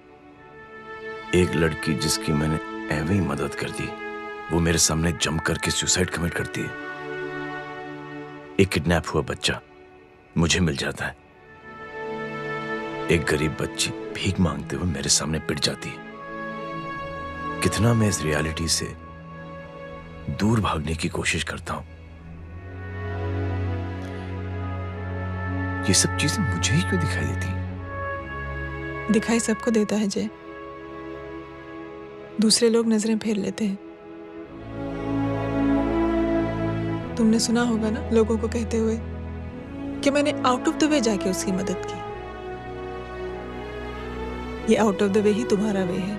लड़की जिसकी मैंने एवं ही मदद कर दी, वो मेरे सामने जंप करके सुसाइड कमिट करती है। एक किडनैप हुआ बच्चा मुझे मिल जाता है। एक गरीब बच्ची भीख मांगते हुए मेरे सामने पिट जाती है। कितना मैं इस रियलिटी से दूर भागने की कोशिश करता हूं। ये सब चीजें मुझे ही क्यों दिखाई देती? दिखाई सबको देता है जय, दूसरे लोग नजरें फेर लेते हैं। तुमने सुना होगा ना लोगों को कहते हुए कि मैंने आउट ऑफ द वे जाके उसकी मदद की। ये आउट ऑफ द वे ही तुम्हारा वे है,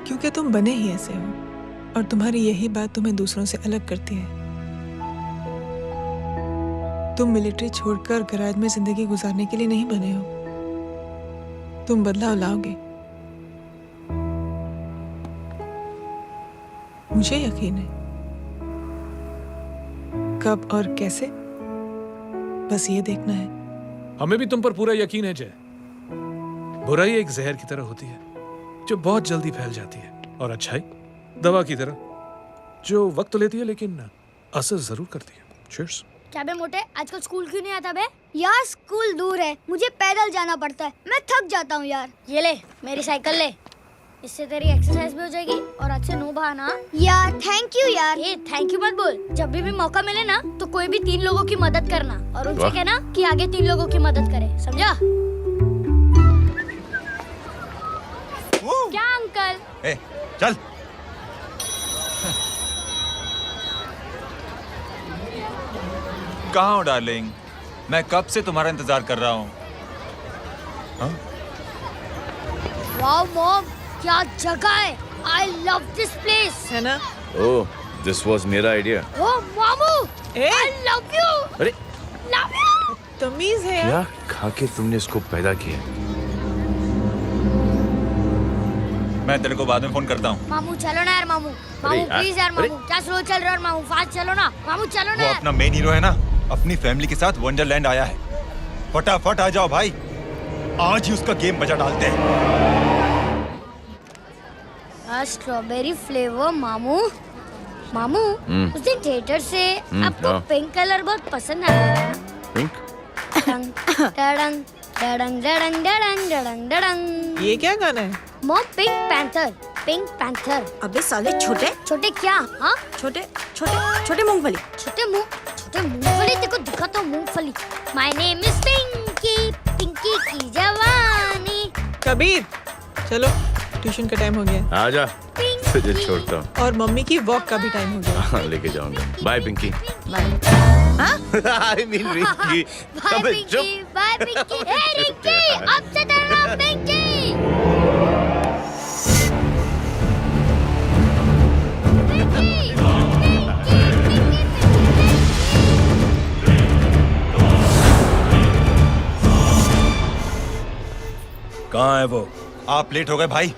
क्योंकि तुम बने ही ऐसे हो और तुम्हारी यही बात तुम्हें दूसरों से अलग करती है। तुम मिलिट्री छोड़कर गराज में जिंदगी गुजारने के लिए नहीं बने हो। तुम बदलाव लाओगे, मुझे यकीन है। कब और कैसे, बस ये देखना है। हमें भी तुम पर पूरा यकीन है जय। बुराई एक जहर की तरह होती है जो बहुत जल्दी फैल जाती है, और अच्छाई दवा की तरह जो वक्त तो लेती है लेकिन असर जरूर करती है। चीयर्स। क्या बे मोटे, आजकल स्कूल क्यों नहीं आता बे? यार स्कूल दूर है, मुझे पैदल जाना पड़ता है, मैं थक जाता हूँ यार। ये ले मेरी साइकिल ले, इससे तेरी एक्सरसाइज भी हो जाएगी और अच्छे नो बहाना। यार थैंक यू यार। ए थैंक यू मत बोल, जब भी मौका मिले ना तो कोई भी 3 लोगों की मदद करना और उनसे कहना कि आगे 3 लोगों की मदद करे, समझा? क्या अंकल? ए, चल। कहाँ हो डार्लिंग? मैं कब से तुम्हारा इंतजार कर रहा हूँ। वाओ मॉम, क्या जगह है। I love this place. है ना? ओह, दिस वाज मेरा आइडिया। ओह मामू, ए? I love you. अरे Love you. तमीज है क्या यार। खा के तुमने इसको पैदा किया? मैं तेरे को बाद में फोन करता हूँ। मामू चलो ना यार, मामू मामू प्लीज यार, मामू क्या स्लो चल रहे हो मामू, फास्ट चलो ना मामू, चलो ना। वो अपना मेन हीरो है ना, अपनी फैमिली के साथ वंडरलैंड आया है। फटाफट आ जाओ भाई, आज ही उसका गेम बजा डालते हैं। स्ट्रॉबेरी फ्लेवर मामू। मामू उस दिन थिएटर से आपको हाँ। पिंक कलर बहुत पसंद आया। पिंक? डडंग डडंग डडंग डडंग डडंग डडंग। ये क्या गाना है? Mom pink panther, pink panther. अबे साले छोटे छोटे क्या? हाँ छोटे छोटे छोटे मूंगफली। छोटे मूंगफली, देखो दिखा तो मूंगफली। My name is Pinki, Pinki की जवानी। कबीर चलो, ट्यूशन का टाइम हो गया। आजा, तुझे छोड़ता हूँ। और मम्मी की वॉक का भी टाइम हो गया। हाँ, लेके जाऊंगा। Bye Pinki. Bye I mean Rinki. अबे चुप। पिंकी, बाय पिंकी। हे रिंकी, अब से तेरा नाम पिंकी। कहाँ है वो? आप लेट हो गए भाई,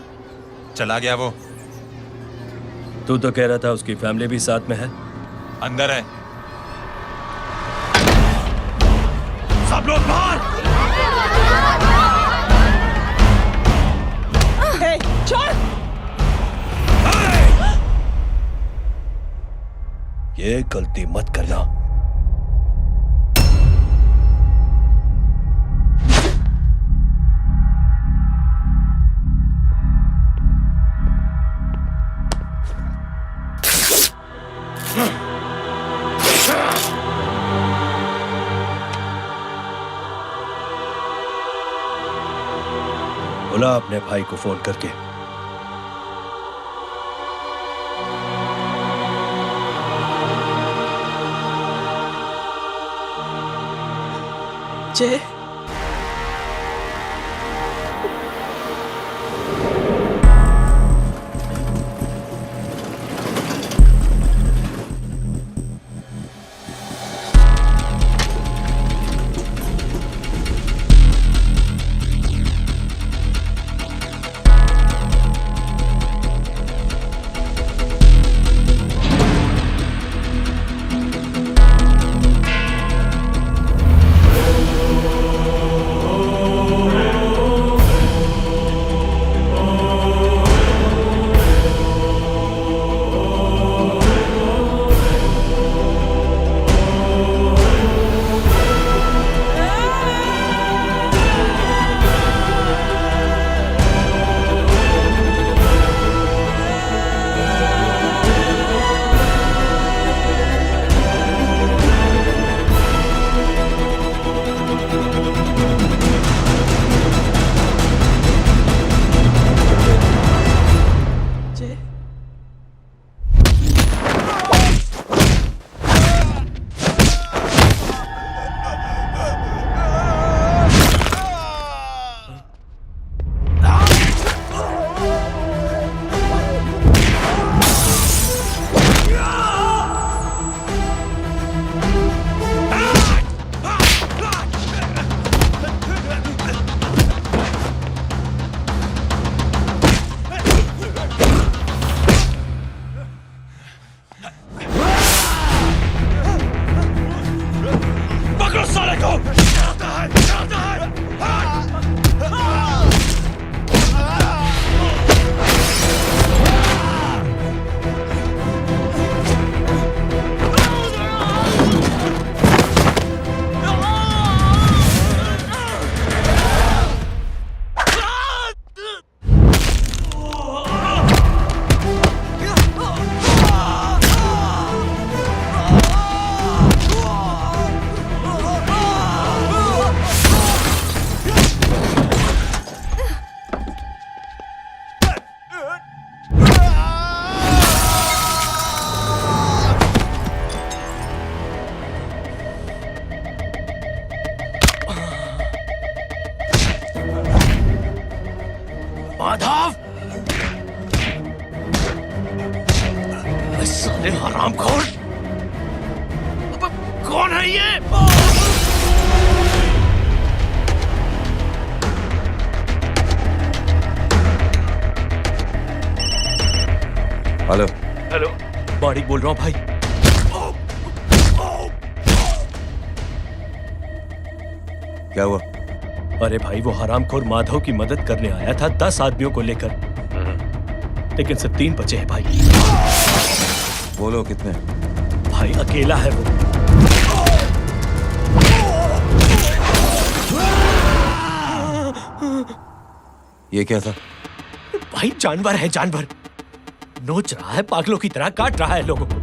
चला गया वो। तू तो कह रहा था उसकी फैमिली भी साथ में है। अंदर है। सब लोग बाहर। छोड़। ये गलती मत करना। बुला अपने भाई को फोन करके। जय माधव, साले हरामखोर, कौन है ये? हेलो हेलो, बाड़ी बोल रहा हूँ भाई। क्या हुआ? अरे भाई, वो हरामखोर माधव की मदद करने आया था 10 आदमियों को लेकर, लेकिन सिर्फ 3 बचे हैं भाई। बोलो कितने? भाई अकेला है वो। ये क्या था? भाई जानवर है, जानवर। नोच रहा है, पागलों की तरह काट रहा है लोगों को।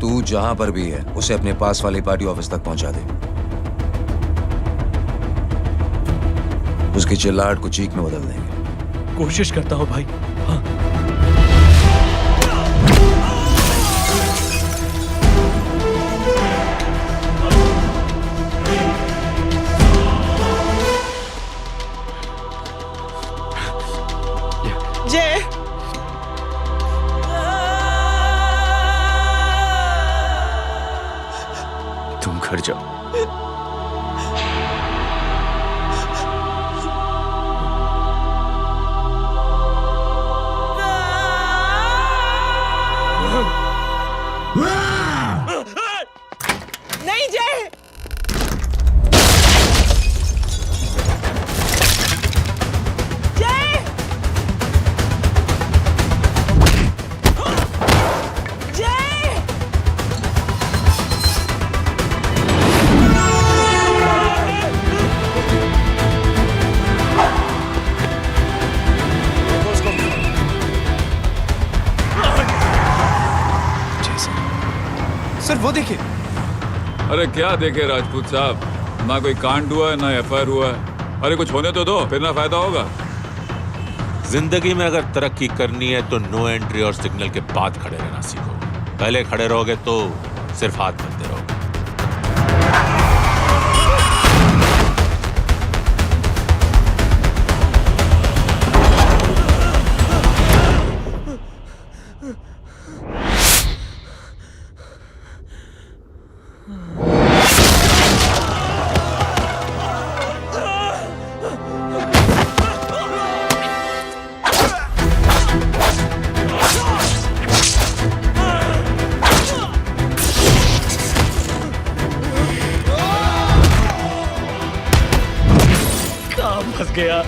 तू जहां पर भी है उसे अपने पास वाली पार्टी ऑफिस तक पहुंचा दे। उसकी चिल्लाहट को चीख में बदल देंगे। कोशिश करता हूं भाई। हाँ। जय तुम घर जाओ। नहीं जय, जय, जय। सर वो देखिए। अरे क्या देखे राजपूत साहब, ना कोई कांड हुआ है ना एफआईआर हुआ है। अरे कुछ होने तो दो, फिर ना फायदा होगा। जिंदगी में अगर तरक्की करनी है तो नो एंट्री और सिग्नल के बाद खड़े रहना सीखो। पहले खड़े रहोगे तो सिर्फ हाथ मिलते रहोगे। गया।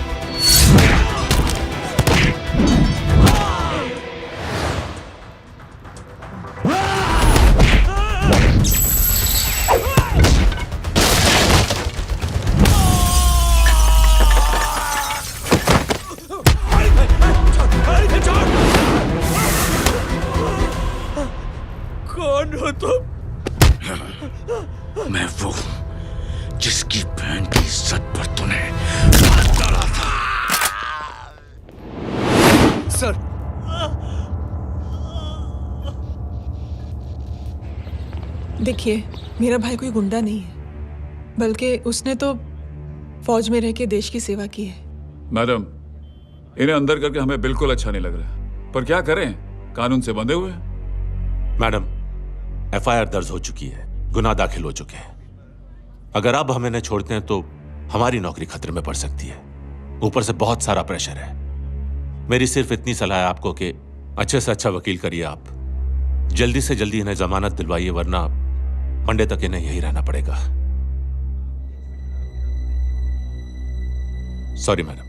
कौन हो तुम? मैं वो जिसकी बहन की इज्जत पर तूने हाथ डाला था। सर, देखिए, मेरा भाई कोई गुंडा नहीं है, बल्कि उसने तो फौज में रह के देश की सेवा की है। मैडम, इन्हें अंदर करके हमें बिल्कुल अच्छा नहीं लग रहा, पर क्या करें, कानून से बंधे हुए हैं। मैडम, एफआईआर दर्ज हो चुकी है, गुनाह दाखिल हो चुके हैं। अगर अब हम इन्हें छोड़ते हैं तो हमारी नौकरी खतरे में पड़ सकती है। ऊपर से बहुत सारा प्रेशर है। मेरी सिर्फ इतनी सलाह है आपको कि अच्छे से अच्छा वकील करिए आप। जल्दी से जल्दी इन्हें जमानत दिलवाइए, वरना मंडे तक इन्हें यही रहना पड़ेगा। Sorry madam.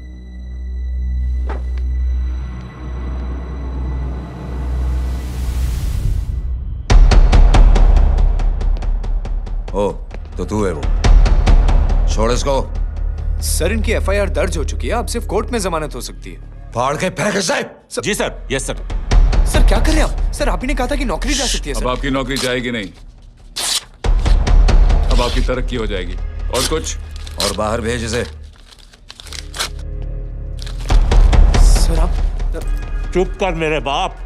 ओ, तो तू है वो। छोड़ इसको। सर, इनकी एफआईआर दर्ज हो चुकी है, अब सिर्फ कोर्ट में जमानत हो सकती है। फाड़ के फेंक साहब। जी सर। Yes sir. सर क्या कर रहे हैं आप? सर, आप ही ने कहा था कि नौकरी जा सकती है। अब आपकी नौकरी जाएगी नहीं, अब आपकी तरक्की हो जाएगी। और कुछ? और बाहर भेज इसे। सर आप चुप कर मेरे बाप।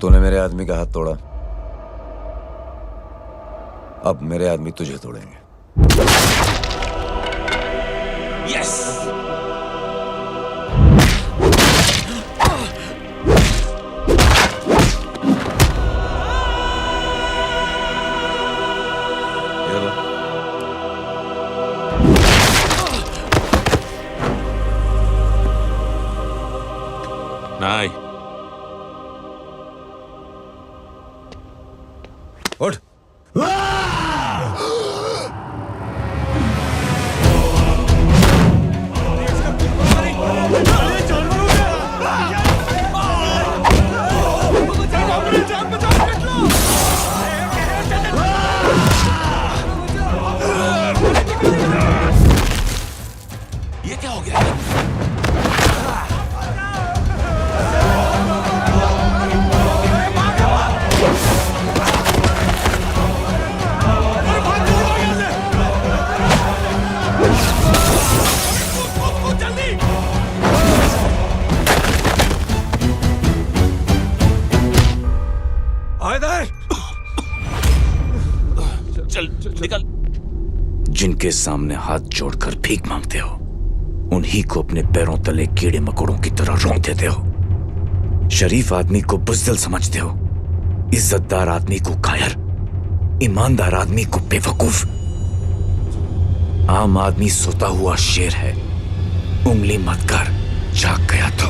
तूने मेरे आदमी का हाथ तोड़ा, अब मेरे आदमी तुझे तोड़ेंगे। यस। नहीं। उठ। ये क्या हो गया? चल निकल। जिनके सामने हाथ जोड़कर भीख मांगते हो, उन्हीं को अपने पैरों तले कीड़े मकोड़ों की तरह रौंद देते हो। शरीफ आदमी को बुज़दिल समझते हो, इज्जतदार आदमी को कायर, ईमानदार आदमी को बेवकूफ। आम आदमी सोता हुआ शेर है, उंगली मत कर, जाग गया तो।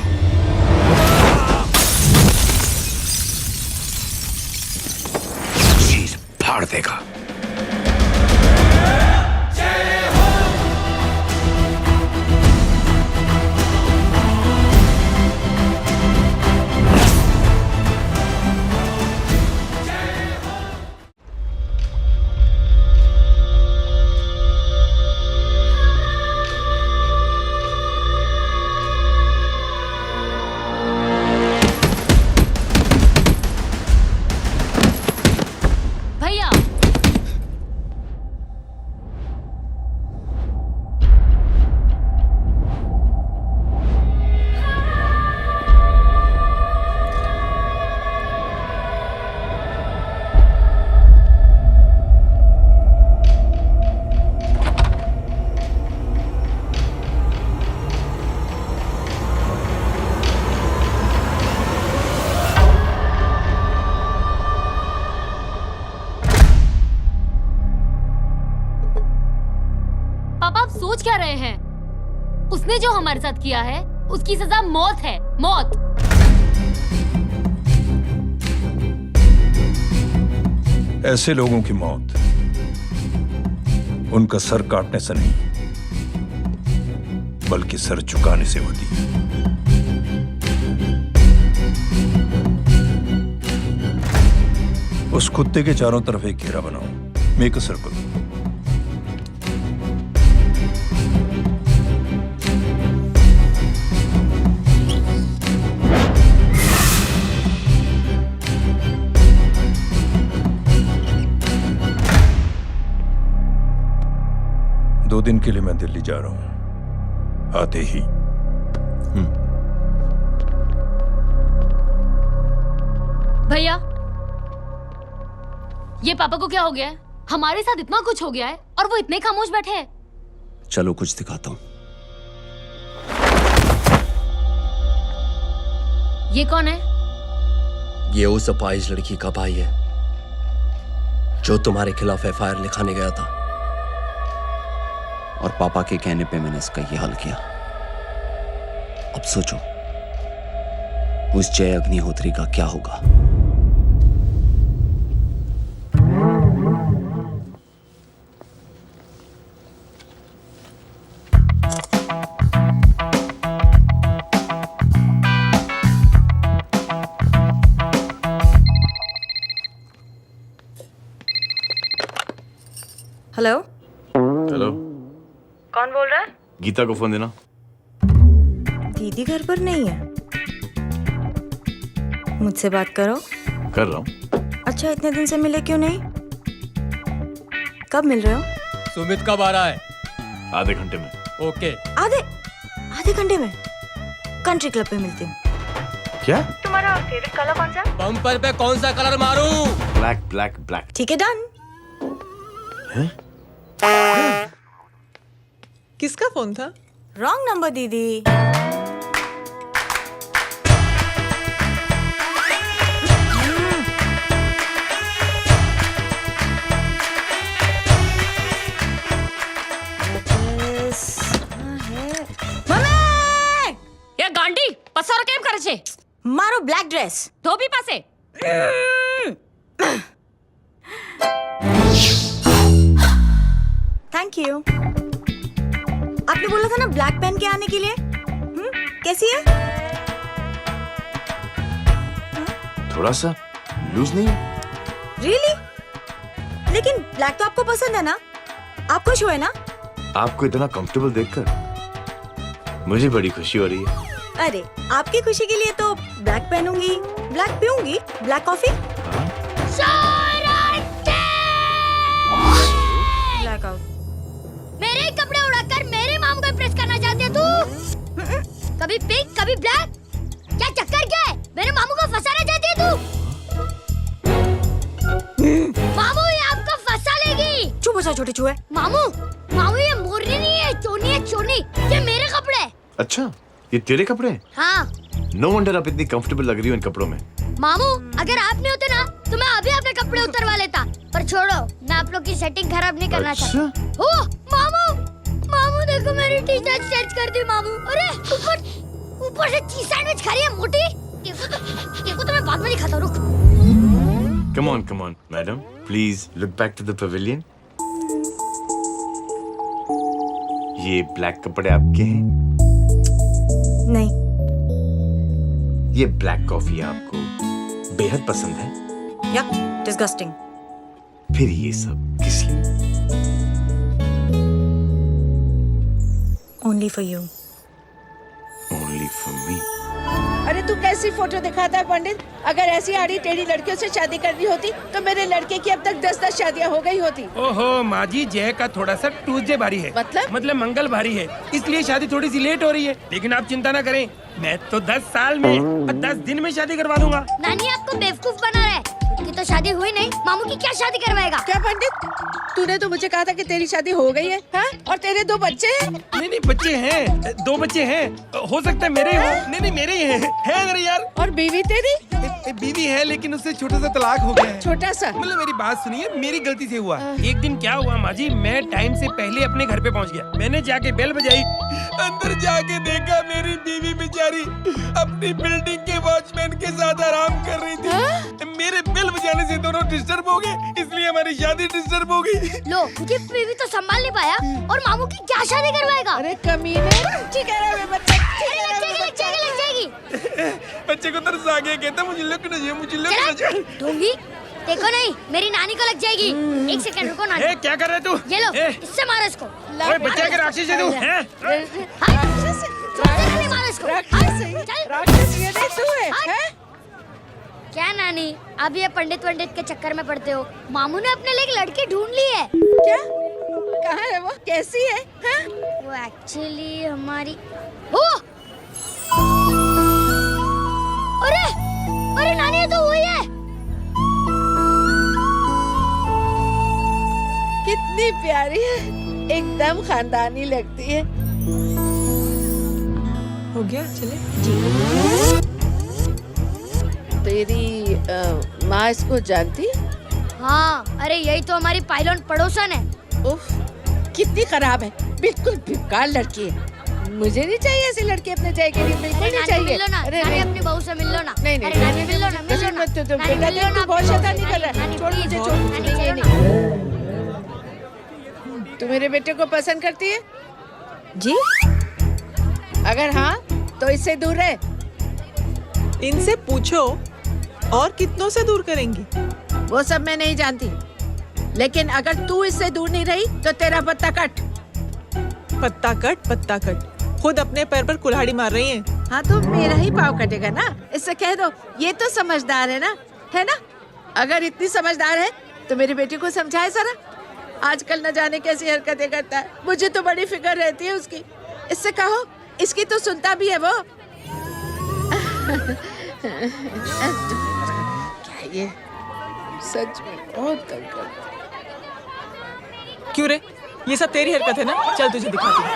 चीर फाड़ देगा। सोच क्या रहे हैं? उसने जो हमारे साथ किया है उसकी सजा मौत है, मौत। ऐसे लोगों की मौत उनका सर काटने से नहीं बल्कि सर झुकाने से होती है। उस कुत्ते के चारों तरफ एक घेरा बनाओ, मेक अ सर्कल। दो दिन के लिए मैं दिल्ली जा रहा हूं, आते ही। भैया, ये पापा को क्या हो गया है? हमारे साथ इतना कुछ हो गया है और वो इतने खामोश बैठे हैं। चलो कुछ दिखाता हूं। ये कौन है? ये उस अपाहिज लड़की का भाई है जो तुम्हारे खिलाफ एफआईआर लिखाने गया था, और पापा के कहने पे मैंने इसका ये हल किया। अब सोचो उस जय अग्निहोत्री का क्या होगा। हेलो, हेलो, कौन बोल रहा है? गीता को फोन देना। दीदी घर पर नहीं है। मुझसे बात करो। कर रहा हूँ। अच्छा, इतने दिन से मिले क्यों नहीं? कब मिल रहे हो? सुमित कब आ रहा है? आधे घंटे में। ओके। आधे घंटे में कंट्री क्लब पे मिलती हूँ। क्या? तुम्हारा फेवरेट कलर कौन सा? बम्पर पे कौन सा कलर मारूं? Black black black. ठीक है, डन। किसका फोन था? रॉन्ग नंबर दीदी। ये गांडी पसार केम करे छे? मारो ब्लैक ड्रेस धोबी पासे। Thank you. आपने बोला था ना ब्लैक पेन के आने के लिए। कैसी है? थोड़ा सा लूज नहीं है? रियली? लेकिन ब्लैक तो आपको पसंद है ना? आप खुश हुए ना? आपको इतना कंफर्टेबल देखकर मुझे बड़ी खुशी हो रही है। अरे, आपकी खुशी के लिए तो ब्लैक पहनूंगी, ब्लैक पीऊंगी, ब्लैक कॉफी। Black out. मेरे ही कपड़े उड़ाकर मेरे मामू को इम्प्रेस करना चाहती है तू? कभी पिंक, कभी ब्लैक। क्या चक्कर क्या है? मेरे मामू को फंसाना चाहती है तू? मामू, ये आपको फंसा लेगी। चुप हो जा छोटे चूहे। मामू, मामू ये मोरनी नहीं है, चोनी है, चोनी। ये मेरे कपड़े हैं। अच्छा, ये तेरे कपड़े हैं? हाँ। नो वंडर आप इतनी कंफर्टेबल लग रही हो इन कपड़ों में। मामू, अगर आप नहीं होते ना तो मैं अभी अपने कपड़े उतरवा लेता। पर छोड़ो, मैं आप लोग की सेटिंग खराब नहीं करना चाहता। ओह, मामू, मामू देखो मेरी टी शर्ट चेंज कर दी मामू। अरे ऊपर से चीज सैंडविच खा रही है मोटी। देखो तो मैं बाद में नहीं खाता, रुक। Come on, madam. Please look back to the pavilion. ये ब्लैक कपड़े आपके हैं? नहीं। ये ब्लैक कॉफी आपको बेहद पसंद है? Yuck, disgusting. फिर ये सब किस लिए? Only for you. Only for me. अरे तू कैसी फोटो दिखाता है पंडित? अगर ऐसी आड़ी टेढ़ी लड़कियों से शादी करनी होती तो मेरे लड़के की अब तक 10-10 शादियां हो गई होती। ओहो माँ जी, जय का थोड़ा सा ट्यूसडे भारी है। मतलब मंगल भारी है, इसलिए शादी थोड़ी सी लेट हो रही है। लेकिन आप चिंता ना करें, मैं तो 10 साल में और 10 दिन में शादी करवा दूंगा। नानी आपको बेवकूफ बना रहा है। उसकी तो शादी हुई नहीं, मामू की क्या शादी करवाएगा? क्या पंडित? तूने तो मुझे कहा था कि तेरी शादी हो गई है, हाँ? और तेरे 2 बच्चे हैं? नहीं बच्चे हैं, 2 बच्चे हैं, हो सकता है मेरे हो। नहीं मेरे ही है मेरे यार। और बीवी तेरी? बीवी है लेकिन उससे छोटा सा तलाक हो गया है। छोटा सा? मतलब मेरी बात सुनिए, मेरी गलती से हुआ। एक दिन क्या हुआ माँ जी, मैं टाइम से पहले अपने घर पे पहुँच गया। मैंने जाके बेल बजाई, अंदर जाके देखा मेरी बीवी बेचारी अपनी बिल्डिंग के वॉचमैन के साथ आराम कर रही थी। मेरे बेल बजाने से दोनों डिस्टर्ब हो गए, इसलिए हमारी शादी डिस्टर्ब हो गई। लो, मुझे बीवी तो संभाल नहीं पाया और मामू की क्या शादी करवाएगा? अरे कमीने, ठीक है रे बच्चे, लग जाएगी। बच्चे को तरस आ गया, कहता मुझे लगना चाहिए, मुझे लगना चाहिए। ढोंगी, देखो नहीं, मेरी नानी को लग जाएगी। 1 सेकंड रुको नानी। ए, क्या कर रहे तू? ये लो, इससे मारो इसको। ओए बच्चा के राक्षस है तू, हैं? मारो इसको। राक्षस ये नहीं तू है, हैं? क्या नानी, अब ये पंडित के चक्कर में पड़ते हो? मामू ने अपने लिए एक लड़की ढूंढ ली है। क्या? कहाँ है वो? कैसी है? हैं? वो एक्चुअली हमारी अरे नानी, ये तो वही है। कितनी प्यारी है, एकदम खानदानी लगती है। हो गया, चले। तेरी माँ इसको जानती? हाँ, अरे यही तो हमारी पायलट पड़ोसन है। उफ, कितनी खराब है, बिल्कुल बेकार लड़की है। मुझे नहीं चाहिए ऐसी लड़की अपने जय के लिए, बिल्कुल नहीं चाहिए। मिल लो ना, नानी अपनी बहू से मिल लो ना। नहीं अरे नानी मिल लो ना, मिल लो ना। बेटा देख, तू बहुत शैतानी कर रहा है। छोड़ मुझे, छोड़ मुझे, ये नहीं। तू मेरे बेटे को पसंद करती है? जी? अगर हाँ तो इससे दूर रहे। इनसे पूछो, और कितनों से दूर करेंगी? वो सब मैं नहीं जानती, लेकिन अगर तू इससे दूर नहीं रही तो तेरा पत्ता कट। पत्ता कट, खुद अपने पैर पर कुल्हाड़ी मार रही हैं। हाँ तो मेरा ही पाँव कटेगा ना, इससे कह दो ये तो समझदार है ना, है ना? अगर इतनी समझदार है तो मेरी बेटी को समझाए जरा। आजकल न जाने कैसी हरकतें करता है, मुझे तो बड़ी फिक्र रहती है उसकी। इससे कहो, इसकी तो सुनता भी है वो। क्या ये सच में बहुत तंग करता है। क्यों रे, ये सब तेरी हरकत है ना? चल तुझे दिखाती हूँ।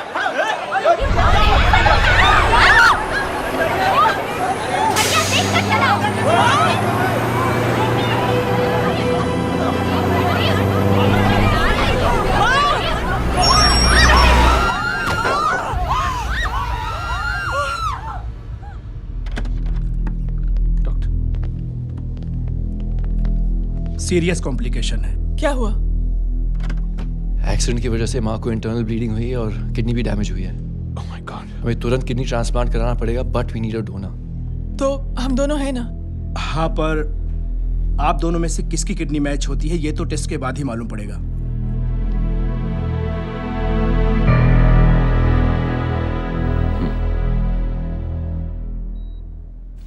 सीरियस कॉम्प्लिकेशन है। क्या हुआ? एक्सीडेंट की वजह से माँ को इंटरनल ब्लीडिंग हुई है और किडनी भी डैमेज हुई है। Oh my God. हमें तुरंत किडनी ट्रांसप्लांट कराना पड़ेगा, but we need a donor. तो हम दोनों हैं ना? हाँ, पर आप दोनों में से किसकी किडनी मैच होती है ये तो टेस्ट के बाद ही मालूम पड़ेगा।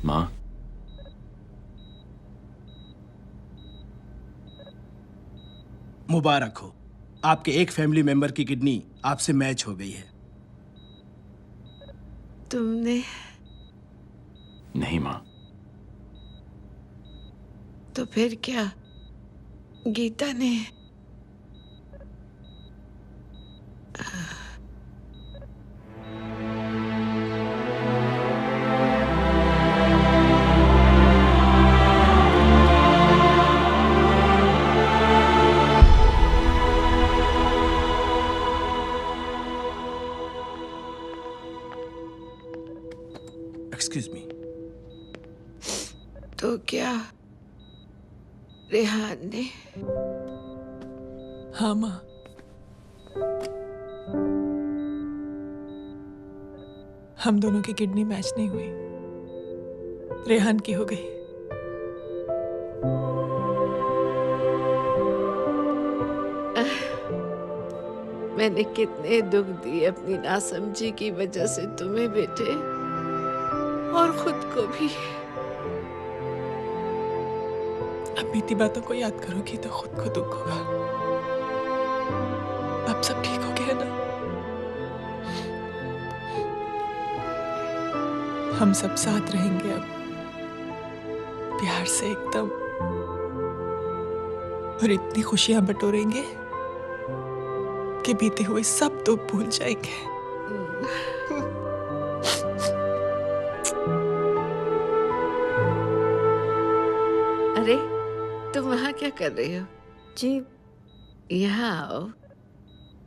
माँ, मुबारक हो, आपके एक फैमिली मेंबर की किडनी आपसे मैच हो गई है। तुमने? नहीं माँ। तो फिर क्या? गीता ने? Excuse me. तो क्या रेहान ने? हाँ माँ, हम दोनों की किडनी मैच नहीं हुई, रेहान की हो गई। मैंने कितने दुख दिए अपनी नासमझी की वजह से तुम्हें बेटे, और खुद को भी। अब बीती बातों को याद करोगी तो खुद को दुख होगा। अब सब ठीक हो गया ना? हम सब साथ रहेंगे अब, प्यार से एकदम, और इतनी खुशियां बटोरेंगे रात के बीते हुए सब दुख भूल जाएंगे। अरे तुम वहाँ क्या कर रही हो? जी यहाँ आओ।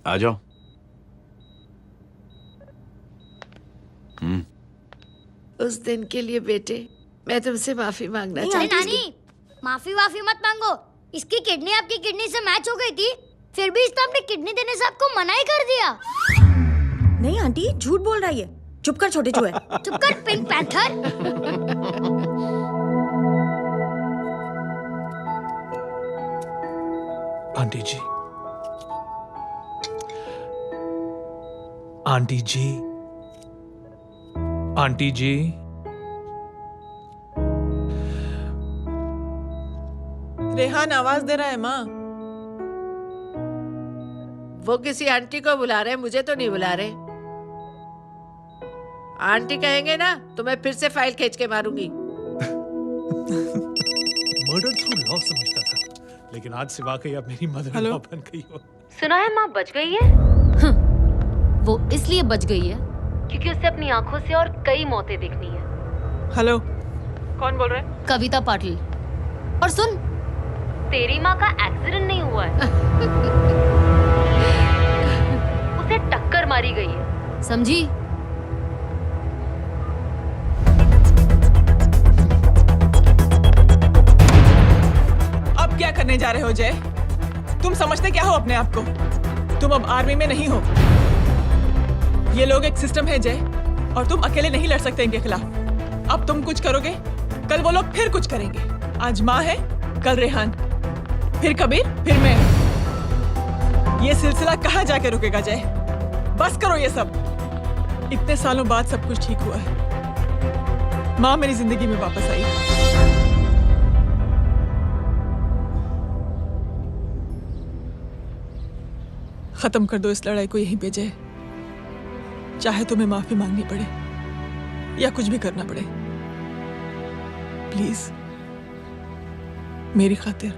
आ जाओ। उस दिन के लिए बेटे मैं तुमसे माफी मांगना चाहती हूँ। नानी माफी वाफी मत मांगो। इसकी किडनी आपकी किडनी से मैच हो गई थी, फिर भी इसने अपनी किडनी देने से आपको मना ही कर दिया। नहीं आंटी, झूठ बोल रही है। चुप कर छोटे चूहे। चुप कर पिंक पैंथर। आंटी जी, आंटी जी, आंटी जी, रेहान आवाज दे रहा है माँ। वो किसी आंटी को बुला रहे हैं, मुझे तो नहीं बुला रहे। आंटी कहेंगे ना तो मैं फिर से फाइल खींच के मारूंगी। मर्डर थ्रू लॉ समझता था, लेकिन आज से वाकई अब मेरी मदर इन लॉ बन गई हो। सुना है माँ बच गई है। वो इसलिए बच गई है क्योंकि उसे अपनी आंखों से और कई मौतें देखनी है। हेलो, कौन बोल रहे हैं? कविता पाटिल। और सुन, तेरी माँ का एक्सीडेंट नहीं हुआ है, उसे टक्कर मारी गई है, समझी? अब क्या करने जा रहे हो जय? तुम समझते क्या हो अपने आप को? तुम अब आर्मी में नहीं हो। ये लोग एक सिस्टम है जय, और तुम अकेले नहीं लड़ सकते इनके खिलाफ। अब तुम कुछ करोगे, कल वो लोग फिर कुछ करेंगे। आज माँ है, कल रेहान, फिर कबीर, फिर मैं। ये सिलसिला कहाँ जाके रुकेगा जय? बस करो ये सब। इतने सालों बाद सब कुछ ठीक हुआ है। माँ मेरी जिंदगी में वापस आई। खत्म कर दो इस लड़ाई को यहीं पे जय। चाहे तुम्हें माफी मांगनी पड़े या कुछ भी करना पड़े, प्लीज मेरी खातिर।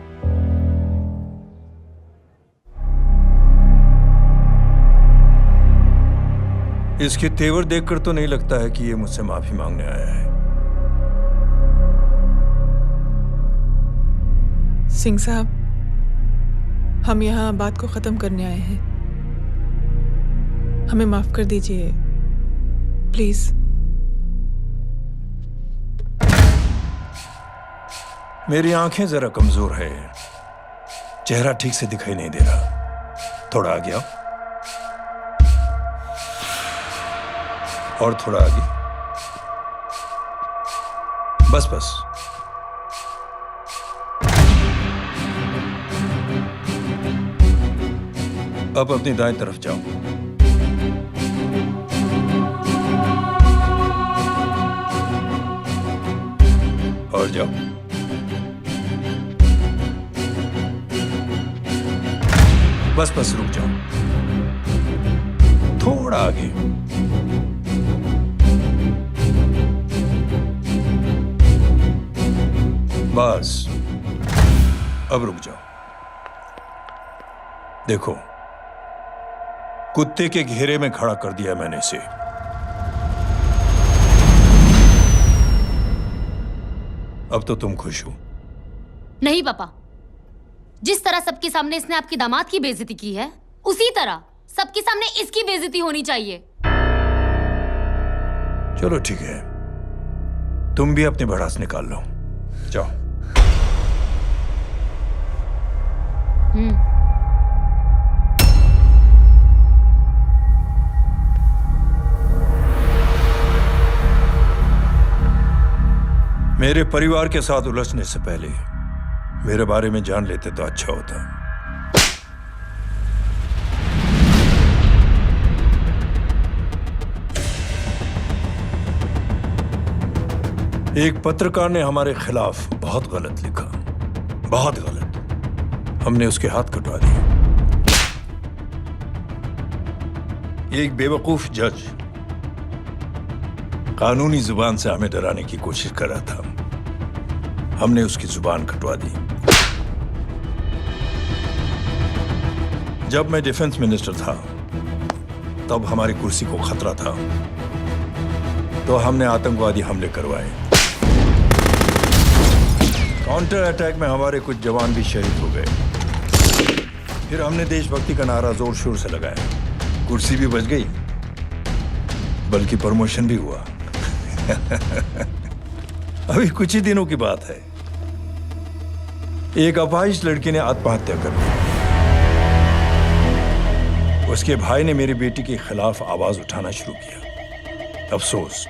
इसके तेवर देखकर तो नहीं लगता है कि ये मुझसे माफी मांगने आया है। सिंह साहब, हम यहाँ बात को खत्म करने आए हैं। हमें माफ कर दीजिए प्लीज। मेरी आंखें जरा कमजोर है, चेहरा ठीक से दिखाई नहीं दे रहा। थोड़ा आगे आओ, और थोड़ा आगे। बस बस। अब अपनी दाएं तरफ जाओ। और जाओ। बस बस रुक जाओ, थोड़ा आगे। बस अब रुक जाओ। देखो, कुत्ते के घेरे में खड़ा कर दिया मैंने इसे। अब तो तुम खुश हो? नहीं पापा, जिस तरह सबके सामने इसने आपकी दामाद की बेइज्जती की है, उसी तरह सबके सामने इसकी बेइज्जती होनी चाहिए। चलो ठीक है, तुम भी अपनी भड़ास निकाल लो। जाओ। मेरे परिवार के साथ उलझने से पहले मेरे बारे में जान लेते तो अच्छा होता। एक पत्रकार ने हमारे खिलाफ बहुत गलत लिखा, बहुत गलत। हमने उसके हाथ कटवा दिए। एक बेवकूफ जज कानूनी जुबान से हमें डराने की कोशिश कर रहा था, हमने उसकी जुबान कटवा दी। जब मैं डिफेंस मिनिस्टर था तब हमारी कुर्सी को खतरा था, तो हमने आतंकवादी हमले करवाए। काउंटर अटैक में हमारे कुछ जवान भी शहीद हो गए। फिर हमने देशभक्ति का नारा जोर शोर से लगाया। कुर्सी भी बच गई, बल्कि प्रमोशन भी हुआ। अभी कुछ ही दिनों की बात है, एक अपाहिज लड़की ने आत्महत्या कर ली। उसके भाई ने मेरी बेटी के खिलाफ आवाज उठाना शुरू किया। अफसोस,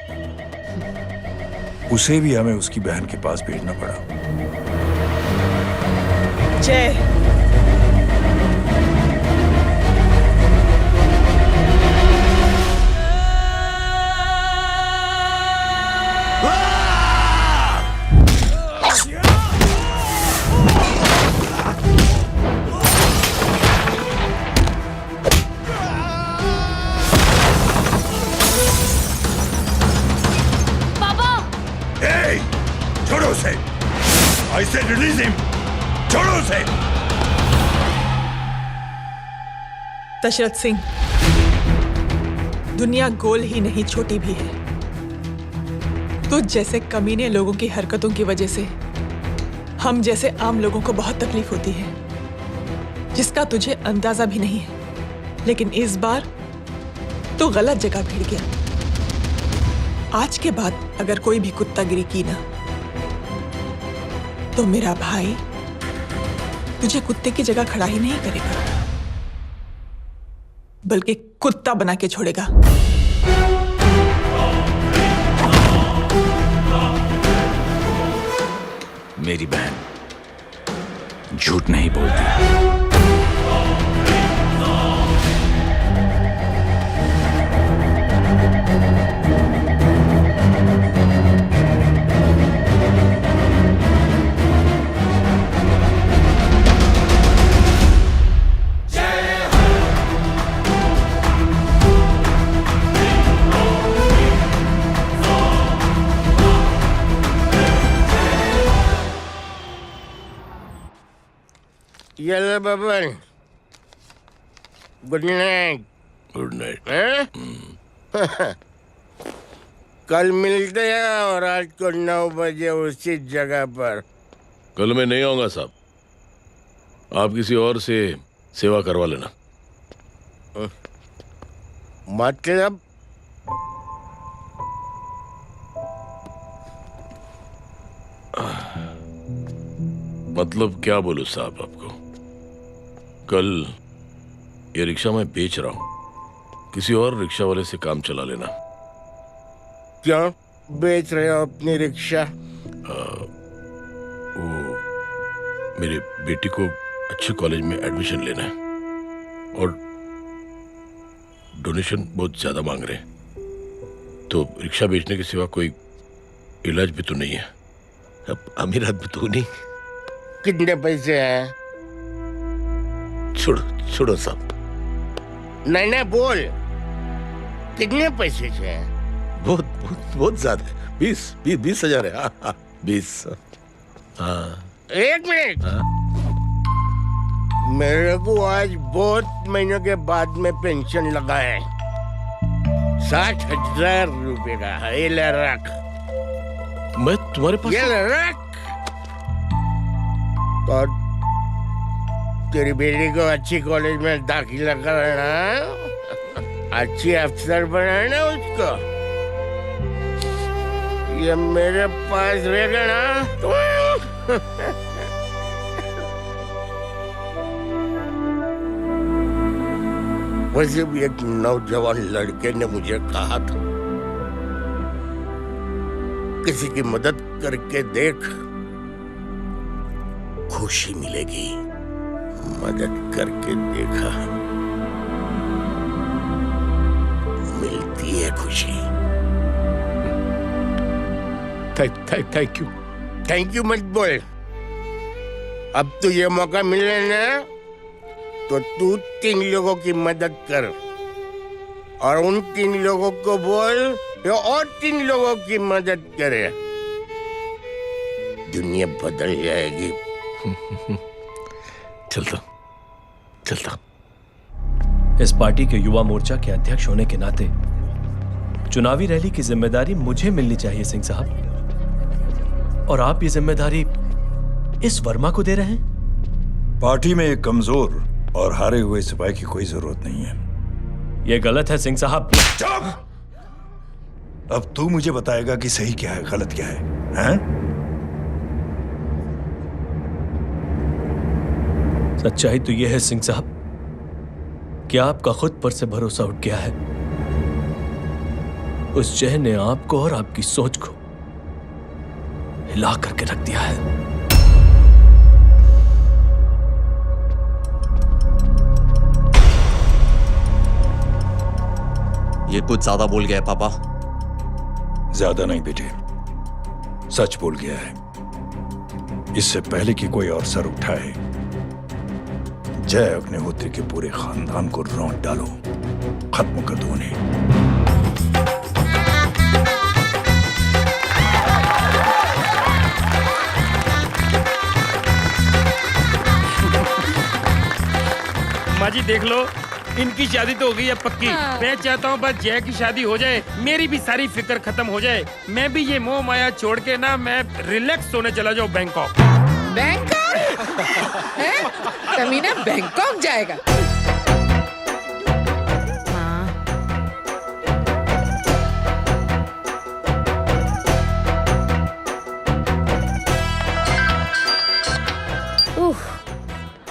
उसे भी हमें उसकी बहन के पास भेजना पड़ा। जय, छोड़ो उसे। I said release him. छोड़ो उसे। दशरथ सिंह, दुनिया गोल ही नहीं छोटी भी है। तुझ जैसे कमीने लोगों की हरकतों की वजह से हम जैसे आम लोगों को बहुत तकलीफ होती है, जिसका तुझे अंदाजा भी नहीं है। लेकिन इस बार तो गलत जगह भिड़ गया। आज के बाद अगर कोई भी कुत्तागिरी की ना, तो मेरा भाई तुझे कुत्ते की जगह खड़ा ही नहीं करेगा, बल्कि कुत्ता बना के छोड़ेगा। मेरी बहन झूठ नहीं बोलती। Yellow bubble. Good night. Good night. कल मिलते हैं और रात को 9 बजे उसी जगह पर। कल मैं नहीं आऊंगा साहब, आप किसी और से सेवा करवा लेना। मतलब? मतलब क्या बोलूं साहब आपको। कल ये रिक्शा मैं बेच रहा हूं, किसी और रिक्शा वाले से काम चला लेना। क्यों बेच रहे हो अपनी रिक्शा? वो मेरे बेटी को अच्छे कॉलेज में एडमिशन लेना है और डोनेशन बहुत ज्यादा मांग रहे हैं, तो रिक्शा बेचने के सिवा कोई इलाज भी तो नहीं है। अब अमीर आदमी तो नहीं। कितने पैसे हैं? छोड़ो छोड़ो साहब। नहीं नहीं बोल, कितने पैसे हैं? बहुत बहुत बहुत ज्यादा है। 20,000 है। हाँ 20। हाँ 1 मिनट। मेरे को आज बहुत महीनों के बाद में पेंशन लगा है। 60,000 रुपए का है। ये ले रख। मैं तुम्हारे पास? ये ले रख। और तेरी बेटी को अच्छी कॉलेज में दाखिला कराना, अच्छी अफसर बनाना उसको। ये मेरे पास रहेगा ना तो वैसे भी एक नौजवान लड़के ने मुझे कहा था, किसी की मदद करके देख, खुशी मिलेगी। मदद करके देखा, मिलती है खुशी। Thank you. थैंक यू मत बोल। अब तो ये मौका मिले ना, तो तू 3 लोगों की मदद कर और उन 3 लोगों को बोल जो और 3 लोगों की मदद करे। दुनिया बदल जाएगी। चलता चलता। इस पार्टी के युवा मोर्चा के अध्यक्ष होने के नाते चुनावी रैली की जिम्मेदारी मुझे मिलनी चाहिए सिंह साहब, और आप ये जिम्मेदारी इस वर्मा को दे रहे हैं। पार्टी में एक कमजोर और हारे हुए सिपाही की कोई जरूरत नहीं है। यह गलत है सिंह साहब। अब तू मुझे बताएगा कि सही क्या है, गलत क्या है, हैं? सच्चाई तो यह है सिंह साहब कि आपका खुद पर से भरोसा उठ गया है। उस जहर ने आपको और आपकी सोच को हिला करके रख दिया है। ये कुछ ज्यादा बोल गया है पापा। ज्यादा नहीं बेटे, सच बोल गया है। इससे पहले कि कोई और सर उठाए, जय अग्निहोत्री के पूरे खानदान को रौंद डालो, खत्म कर दो उन्हें। माँ जी देख लो, इनकी शादी तो हो गई है पक्की। मैं चाहता हूँ बस जय की शादी हो जाए, मेरी भी सारी फिक्र खत्म हो जाए। मैं भी ये मोह माया छोड़ के ना मैं रिलैक्स होने चला जाऊँ बैंकॉक। बैंकॉक? कमीना बैंकॉक जाएगा?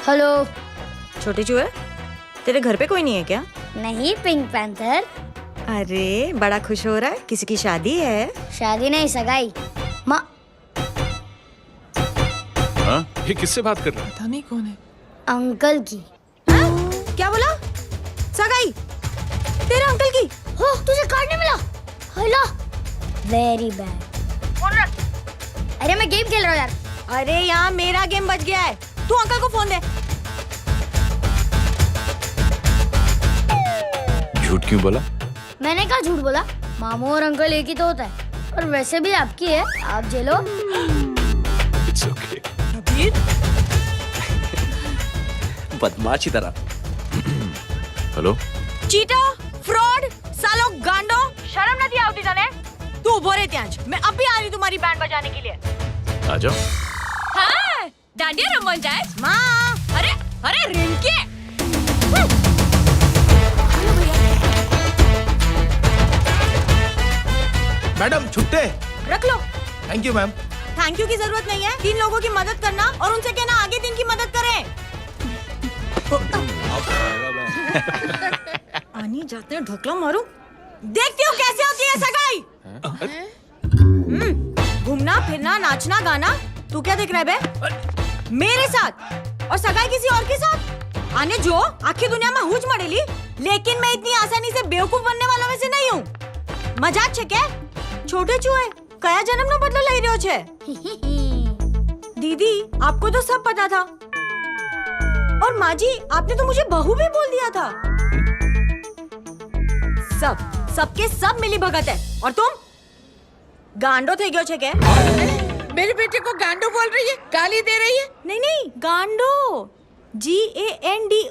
हेलो छोटे चूहे, तेरे घर पे कोई नहीं है क्या? नहीं, पिंक पैंथर। अरे बड़ा खुश हो रहा है, किसी की शादी है? शादी नहीं, सगाई। माँ ये किससे बात कर रहा है? पता नहीं कौन है। अंकल की। क्या बोला? सगाई? तेरे अंकल की? हो, तुझे कार्ड नहीं मिला? Hello, very bad. फोन रख। अरे मैं गेम खेल रहा हूँ यार। अरे यहाँ मेरा गेम बच गया है, तू अंकल को फोन दे। झूठ क्यों बोला? मैंने कहा झूठ बोला? मामू और अंकल एक ही तो होता है, और वैसे भी आपकी है, आप झेलो। It's okay. बदमाश की तरह। हेलो, चीटा, फ्रॉड, सालो गांडो, शर्म नहीं आती तने? तू उभो रे त्यांज, मैं अब भी आ रही तुम्हारी बैंड बजाने के लिए। आ जाओ। हाँ, डांडिया रमन जाए। माँ, अरे रिंकी। मैडम छुट्टे। रख लो। Thank you ma'am. Thank you की जरूरत नहीं है, 3 लोगों की मदद करना और उनसे कहना आगे दिन की मदद करें। आनी जाते हैं ढोकला मारूं। देखती हो कैसे होती है सगाई? घूमना फिरना नाचना गाना, तू क्या देख रहा है बे? मेरे साथ और सगाई किसी और के साथ? आने जो आखिर दुनिया में हुज मड़ेली, लेकिन मैं इतनी आसानी से बेवकूफ बनने वालों में से नहीं हूँ। मजाक छे क्या? छोटे चूहे कया जन्म नो बदलो लई रह्यो छे? दीदी आपको तो सब पता था, और माँ जी आपने तो मुझे बहू भी बोल दिया था। सबके सब मिली भगत है, और तुम गांडो थे गयो छे क्या? मेरे बेटे को गांडो बोल रही है, गाली दे रही है? नहीं गांडो, GANDO।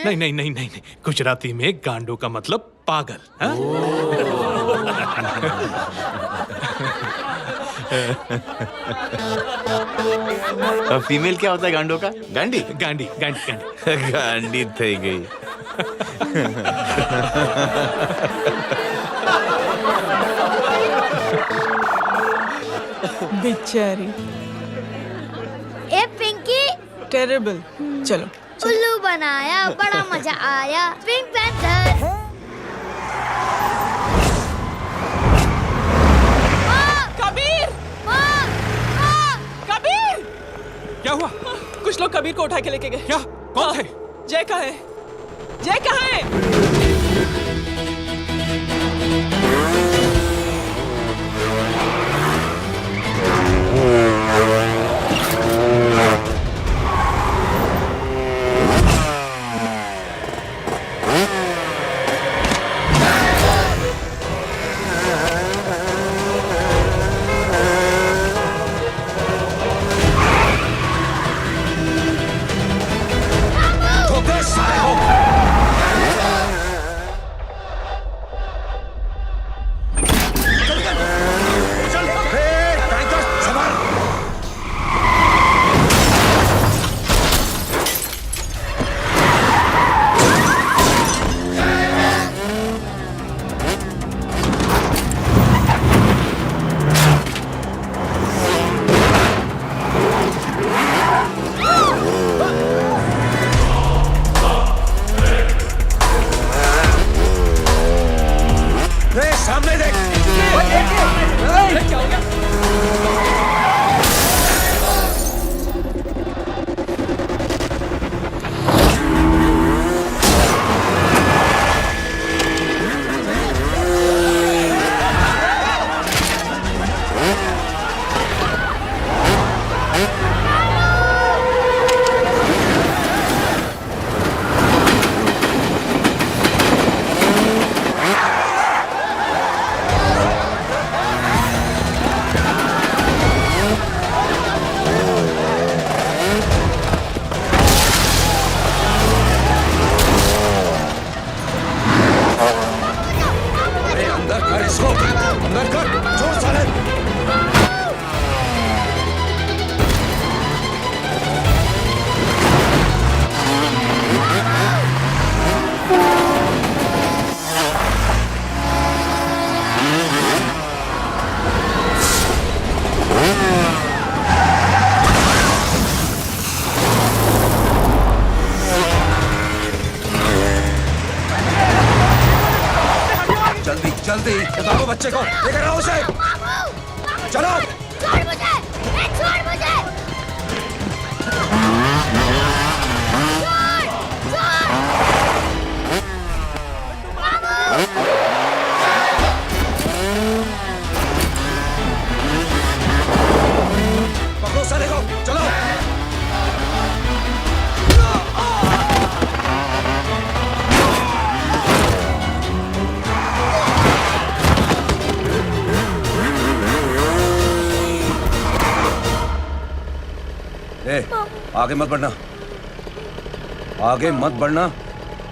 नहीं, गुजराती में गांडो का मतलब पागल। फीमेल क्या होता है गांडो का? गांडी। गांडी। गांडी थई गई। बेचारी। ए पिंकी। टेरिबल। चलो। उल्लू बनाया, बड़ा मजा आया। Pink panther. कबीर! कबीर! क्या हुआ? कुछ लोग कबीर को उठा के लेके गए। क्या? कौन थे? जय कहाँ है? जय कहाँ है? जल्दी उतारो बच्चे को, लेकर आओ उसे। चलो। छोड़ मुझे, छोड़ मुझे। पकड़ो साले को, चलो। ए, आगे मत बढ़ना, आगे मत बढ़ना,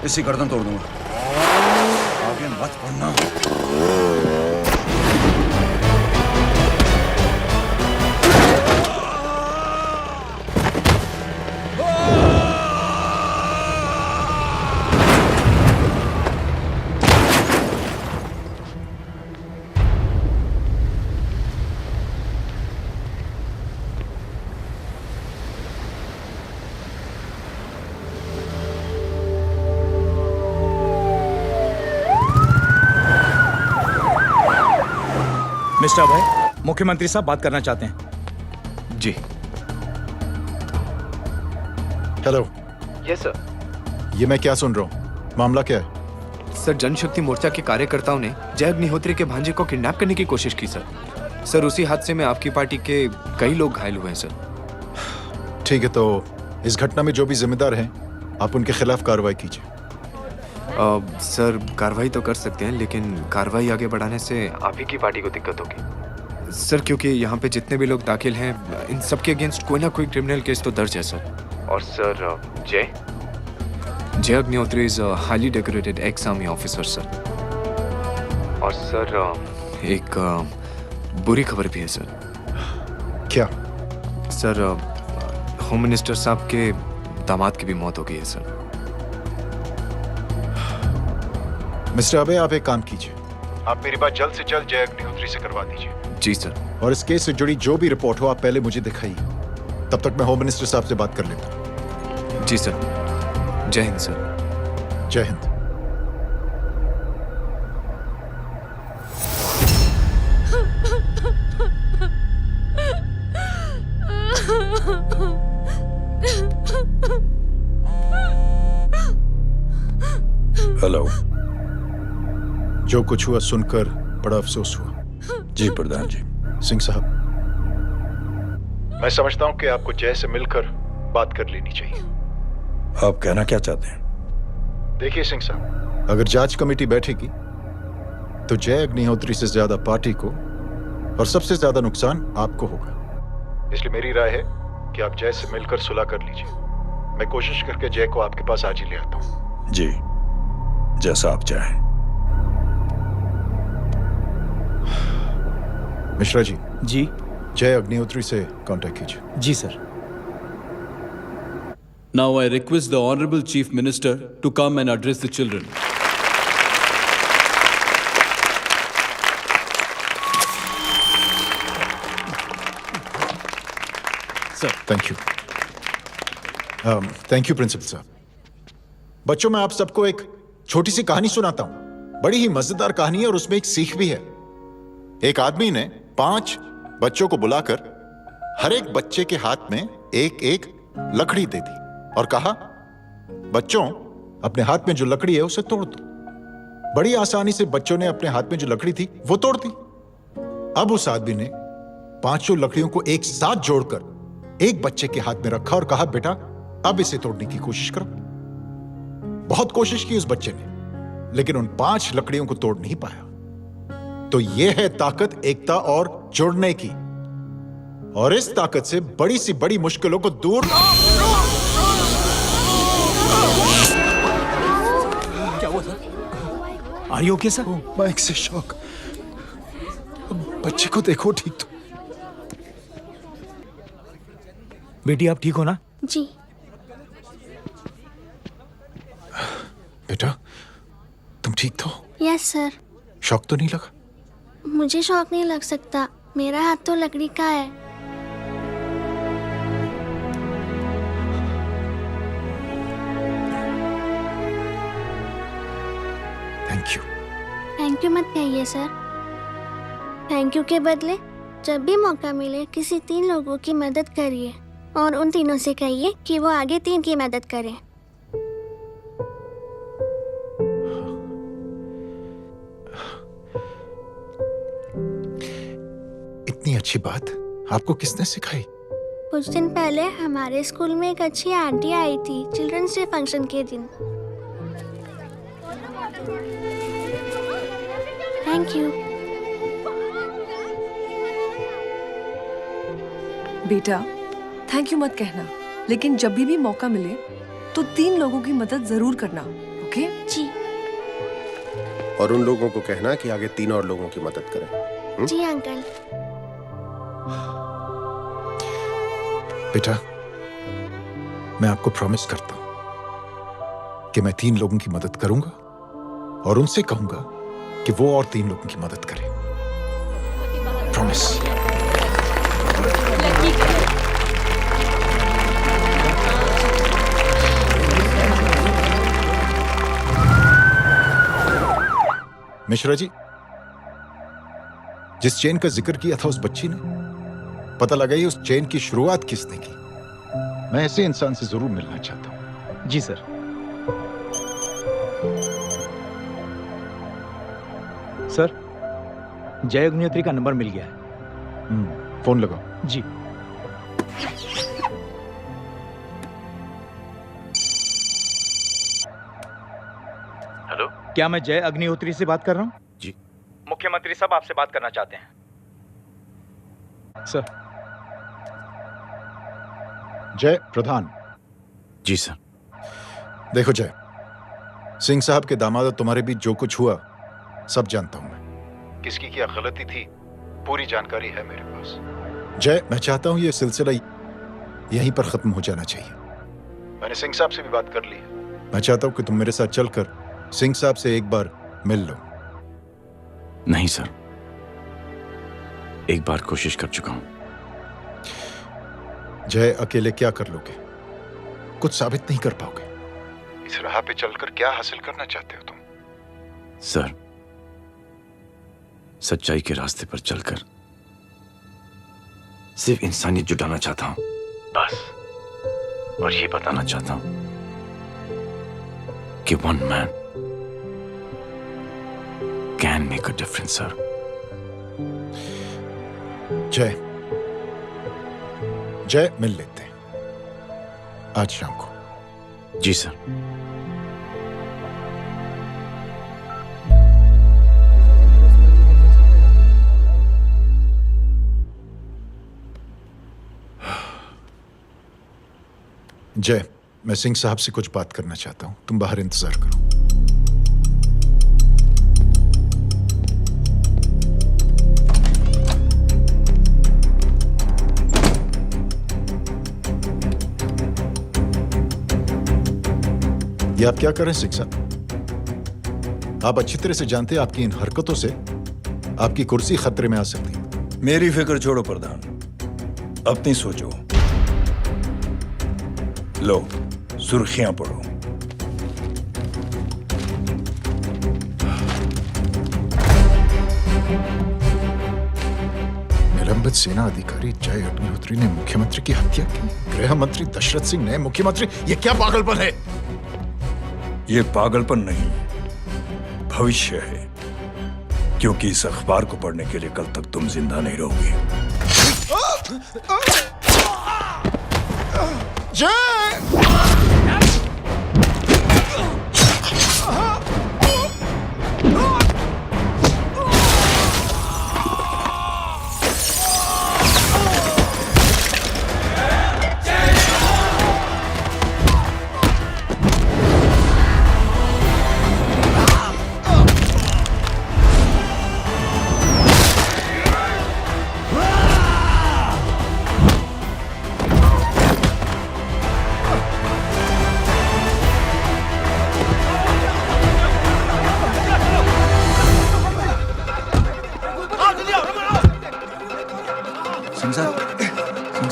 इसी गर्दन तोड़ दूंगा। आगे मत बढ़ना। मिस्टर भाई, मुख्यमंत्री साहब बात करना चाहते हैं। जी। हेलो। Yes sir. ये मैं क्या सुन रहा हूँ? मामला क्या है? सर, जनशक्ति मोर्चा के कार्यकर्ताओं ने जय अग्निहोत्री के भांजे को किडनैप करने की कोशिश की सर। सर, उसी हादसे में आपकी पार्टी के कई लोग घायल हुए हैं सर। ठीक है, तो इस घटना में जो भी जिम्मेदार हैं, आप उनके खिलाफ कार्रवाई कीजिए। सर, कार्रवाई तो कर सकते हैं, लेकिन कार्रवाई आगे बढ़ाने से आप ही की पार्टी को दिक्कत होगी सर, क्योंकि यहाँ पे जितने भी लोग दाखिल हैं, इन सबके अगेंस्ट कोई ना कोई क्रिमिनल केस तो दर्ज है सर। और सर, जय Agnihotri is highly decorated ex army officer sir. और सर, एक बुरी खबर भी है सर। क्या? सर, होम मिनिस्टर साहब के दामाद की भी मौत हो गई है सर। मिस्टर अबे, आप एक काम कीजिए, आप मेरी बात जल्द से जल्द जय अग्निहोत्री से करवा दीजिए। जी सर। और इस केस से जुड़ी जो भी रिपोर्ट हो, आप पहले मुझे दिखाइए, तब तक मैं होम मिनिस्टर साहब से बात कर लेता हूँ। जी सर। जय हिंद सर। जय हिंद। हेलो। जो कुछ हुआ सुनकर बड़ा अफसोस हुआ। जी प्रधान जी। सिंह साहब, मैं समझता हूं कि आपको जय से मिलकर बात कर लेनी चाहिए। आप कहना क्या चाहते हैं? देखिए सिंह साहब, अगर जांच कमेटी बैठेगी तो जय अग्निहोत्री से ज्यादा पार्टी को और सबसे ज्यादा नुकसान आपको होगा। इसलिए मेरी राय है कि आप जय से मिलकर सुलह कर लीजिए। मैं कोशिश करके जय को आपके पास आज ही ले आता हूं। जी, जैसा आप चाहें। मिश्रा जी। जी। जय अग्निहोत्री से कांटेक्ट कीजिए। जी sir. Now I request the Honorable Chief Minister to come and address the children. Sir, thank you. Thank you principal साहब। बच्चों, मैं आप सबको एक छोटी सी कहानी सुनाता हूं। बड़ी ही मजेदार कहानी है और उसमें एक सीख भी है। एक आदमी ने 5 बच्चों को बुलाकर हर एक बच्चे के हाथ में एक एक लकड़ी दे दी और कहा, बच्चों, अपने हाथ में जो लकड़ी है उसे तोड़ दो। बड़ी आसानी से बच्चों ने अपने हाथ में जो लकड़ी थी वो तोड़ दी। अब उस आदमी ने 5 लकड़ियों को एक साथ जोड़कर एक बच्चे के हाथ में रखा और कहा, बेटा, अब इसे तोड़ने की कोशिश करो। बहुत कोशिश की उस बच्चे ने, लेकिन उन 5 लकड़ियों को तोड़ नहीं पाया। तो यह है ताकत एकता और जुड़ने की, और इस ताकत से बड़ी सी बड़ी मुश्किलों को दूर। क्या हुआ sir? Are you okay sir? Mike से शॉक। बच्चे को देखो ठीक तो। बेटी, आप ठीक हो ना? जी। बेटा, तुम ठीक तो? Yes sir. शॉक तो नहीं लगा? मुझे शौक नहीं लग सकता, मेरा हाथ तो लकड़ी का है। Thank you. थैंक यू मत कहिए सर। थैंक यू के बदले जब भी मौका मिले किसी 3 लोगों की मदद करिए और उन तीनों से कहिए कि वो आगे 3 की मदद करें। इतनी अच्छी बात आपको किसने सिखाई? कुछ दिन पहले हमारे स्कूल में एक अच्छी आंटी आई थी चिल्ड्रंस डे फंक्शन के दिन। Thank you. बेटा थैंक यू मत कहना, लेकिन जब भी मौका मिले तो 3 लोगों की मदद जरूर करना, ओके? जी। और उन लोगों को कहना कि आगे 3 और लोगों की मदद करें। जी अंकल। बेटा, मैं आपको प्रॉमिस करता हूं कि मैं 3 लोगों की मदद करूंगा और उनसे कहूंगा कि वो और 3 लोगों की मदद करें। प्रॉमिस। मिश्रा जी, जिस चेन का जिक्र किया था उस बच्ची ने, पता लगाइए उस चेन की शुरुआत किसने की। मैं ऐसे इंसान से जरूर मिलना चाहता हूं। जी सर। सर, जय अग्निहोत्री का नंबर मिल गया है। फोन लगाओ। जी। हेलो, क्या मैं जय अग्निहोत्री से बात कर रहा हूँ? जी। मुख्यमंत्री साहब आपसे बात करना चाहते हैं। सर। जय प्रधान। जी सर। देखो जय, सिंह साहब के दामाद तुम्हारे बीच जो कुछ हुआ सब जानता हूं मैं। किसकी क्या गलती थी पूरी जानकारी है मेरे पास। जय, मैं चाहता हूं ये सिलसिला यहीं पर खत्म हो जाना चाहिए। मैंने सिंह साहब से भी बात कर ली है। मैं चाहता हूं कि तुम मेरे साथ चलकर सिंह साहब से एक बार मिल लो। नहीं सर, एक बार कोशिश कर चुका हूं। जय, अकेले क्या कर लोगे? कुछ साबित नहीं कर पाओगे। इस राह पे चलकर क्या हासिल करना चाहते हो तुम? सर, सच्चाई के रास्ते पर चलकर सिर्फ इंसानियत जुटाना चाहता हूं, बस। और ये बताना चाहता हूं कि one man can make a difference sir. जय, जय, मिल लेते हैं आज शाम को। जी सर। जय, मैं सिंह साहब से कुछ बात करना चाहता हूं। तुम बाहर इंतजार करो। ये आप क्या कर रहे हैं सिंह साहब? आप अच्छी तरह से जानते हैं आपकी इन हरकतों से आपकी कुर्सी खतरे में आ सकती है। मेरी फिक्र छोड़ो प्रधान, अपनी सोचो। लो, सुर्खियां पढ़ो। निलंबित सेना अधिकारी जय अग्निहोत्री ने मुख्यमंत्री की हत्या की। गृह मंत्री दशरथ सिंह नए मुख्यमंत्री। ये क्या पागलपन है? ये पागलपन नहीं, भविष्य है, क्योंकि इस अखबार को पढ़ने के लिए कल तक तुम जिंदा नहीं रहोगे।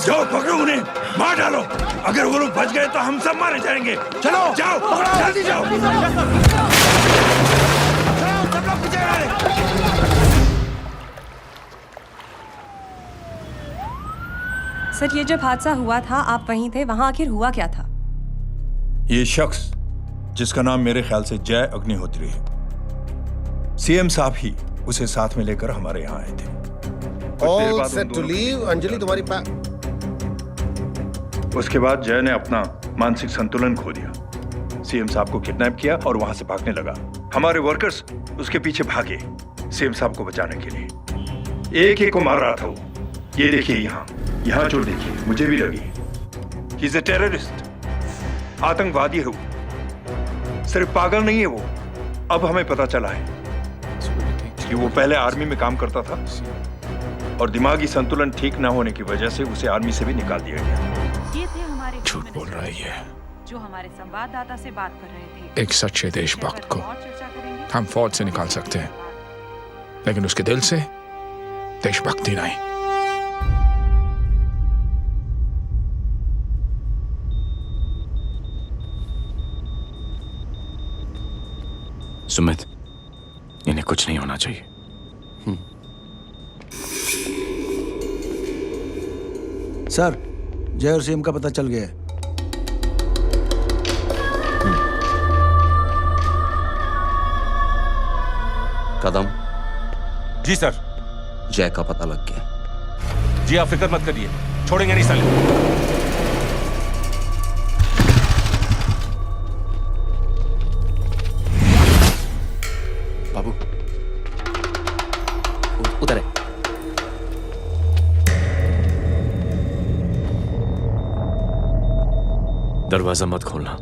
जाओ पकड़ो उन्हें, मार डालो। अगर वो लोग बच गए तो हम सब मारे जाएंगे। चलो जाओ, जल्दी जाओ। सब लोग पीछे सर, ये जब हादसा हुआ था आप वहीं थे, वहां आखिर हुआ क्या था? ये शख्स जिसका नाम मेरे ख्याल से जय अग्निहोत्री है, सीएम साहब ही उसे साथ में लेकर हमारे यहाँ आए थे। All set to leave. Anjali तुम्हारी उसके बाद जय ने अपना मानसिक संतुलन खो दिया, सीएम साहब को किडनैप किया और वहां से भागने लगा। हमारे वर्कर्स उसके पीछे भागे सीएम साहब को बचाने के लिए। एक एक को मार रहा था वो। ये देखिए यहाँ चोट देखिए, मुझे भी लगी। ही इज ए टेररिस्ट, आतंकवादी है वो, सिर्फ पागल नहीं है वो। अब हमें पता चला है कि वो पहले आर्मी में काम करता था और दिमागी संतुलन ठीक न होने की वजह से उसे आर्मी से भी निकाल दिया गया। ये थे हमारे झूठ बोल रहा है ये। जो हमारे संवाददाता से बात कर रहे थे। एक सच्चे देशभक्त को हम फौज से निकाल सकते हैं, लेकिन उसके दिल से देशभक्ति नहीं। सुमित, इन्हें कुछ नहीं होना चाहिए। सर, जय और सीएम का पता चल गया है। कदम। जी सर। जय का पता लग गया। जी आप फिक्र मत करिए, छोड़ेंगे नहीं साले। बाबू उधर है। दरवाजा मत खोलना।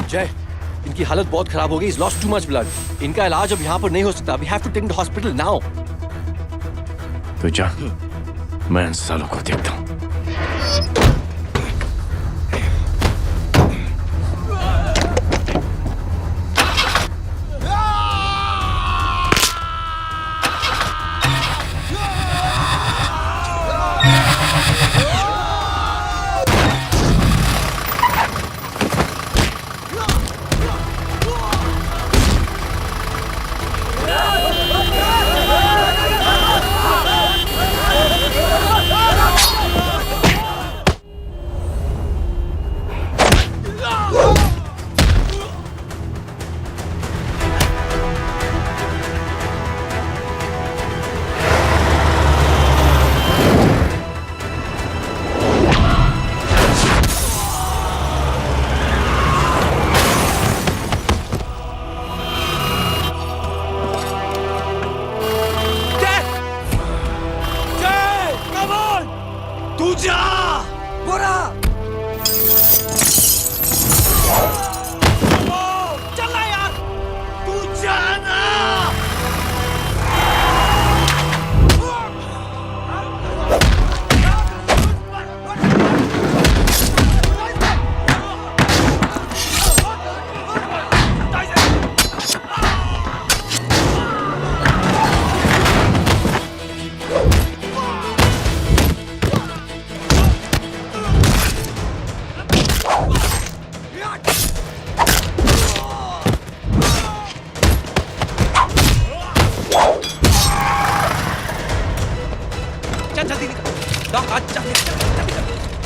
जय, इनकी हालत बहुत खराब हो गई। He's lost too much blood. इनका इलाज अब यहाँ पर नहीं हो सकता। We have to take him to hospital now. तो जा, मैं इन सालों को देखता हूँ।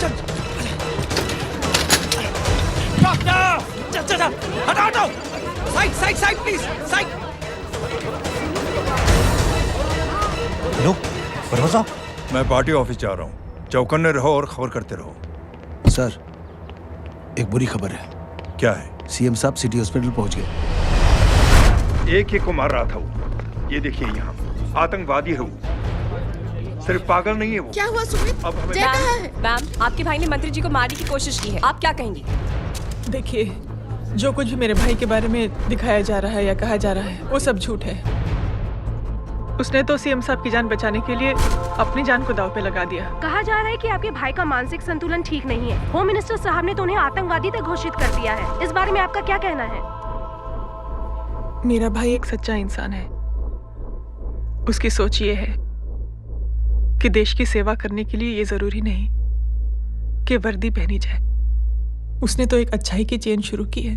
चल हटाओ side side please side. Hello Verma साहब, मैं पार्टी ऑफिस जा रहा हूँ। चौकन्ने रहो और खबर करते रहो। सर, एक बुरी खबर है। क्या है? सीएम साहब सिटी हॉस्पिटल पहुंच गए। एक को मार रहा था वो। ये देखिए यहाँ आतंकवादी है वो। सिर्फ पागल नहीं है वो। क्या हुआ सुमित? अब हमें मैम, आपके भाई ने मंत्री जी को मारने की कोशिश की है, आप क्या कहेंगी? देखिए, जो कुछ भी मेरे भाई के बारे में दिखाया जा रहा है या कहा जा रहा है वो सब झूठ है। उसने तो सीएम साहब की जान बचाने के लिए अपनी जान को दांव पे लगा दिया। कहा जा रहा है कि आपके भाई का मानसिक संतुलन ठीक नहीं है। होम मिनिस्टर साहब ने तो उन्हें आतंकवादी तक घोषित कर दिया है। इस बारे में आपका क्या कहना है? मेरा भाई एक सच्चा इंसान है। उसकी सोच ये है कि देश की सेवा करने के लिए ये जरूरी नहीं कि वर्दी पहनी जाए। उसने तो एक अच्छाई की चेन शुरू की है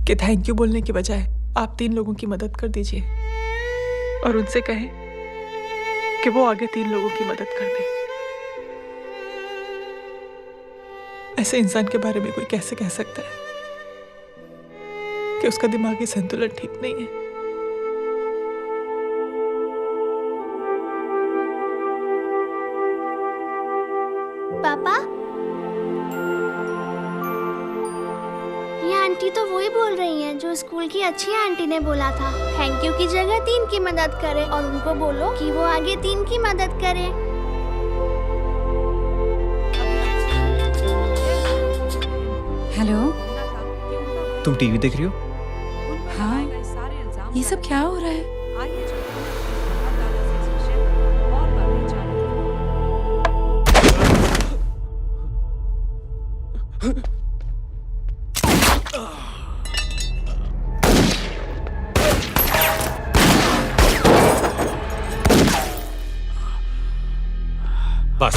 कि थैंक यू बोलने के बजाय आप 3 लोगों की मदद कर दीजिए और उनसे कहें कि वो आगे 3 लोगों की मदद कर दे। ऐसे इंसान के बारे में कोई कैसे कह सकता है कि उसका दिमागी संतुलन ठीक नहीं है? पापा, ये आंटी तो वही बोल रही हैं जो स्कूल की अच्छी आंटी ने बोला था, थैंक यू की जगह 3 की मदद करें और उनको बोलो कि वो आगे 3 की मदद करें। हेलो, तुम टीवी देख रही हो? हाँ, ये सब क्या हो रहा है? बस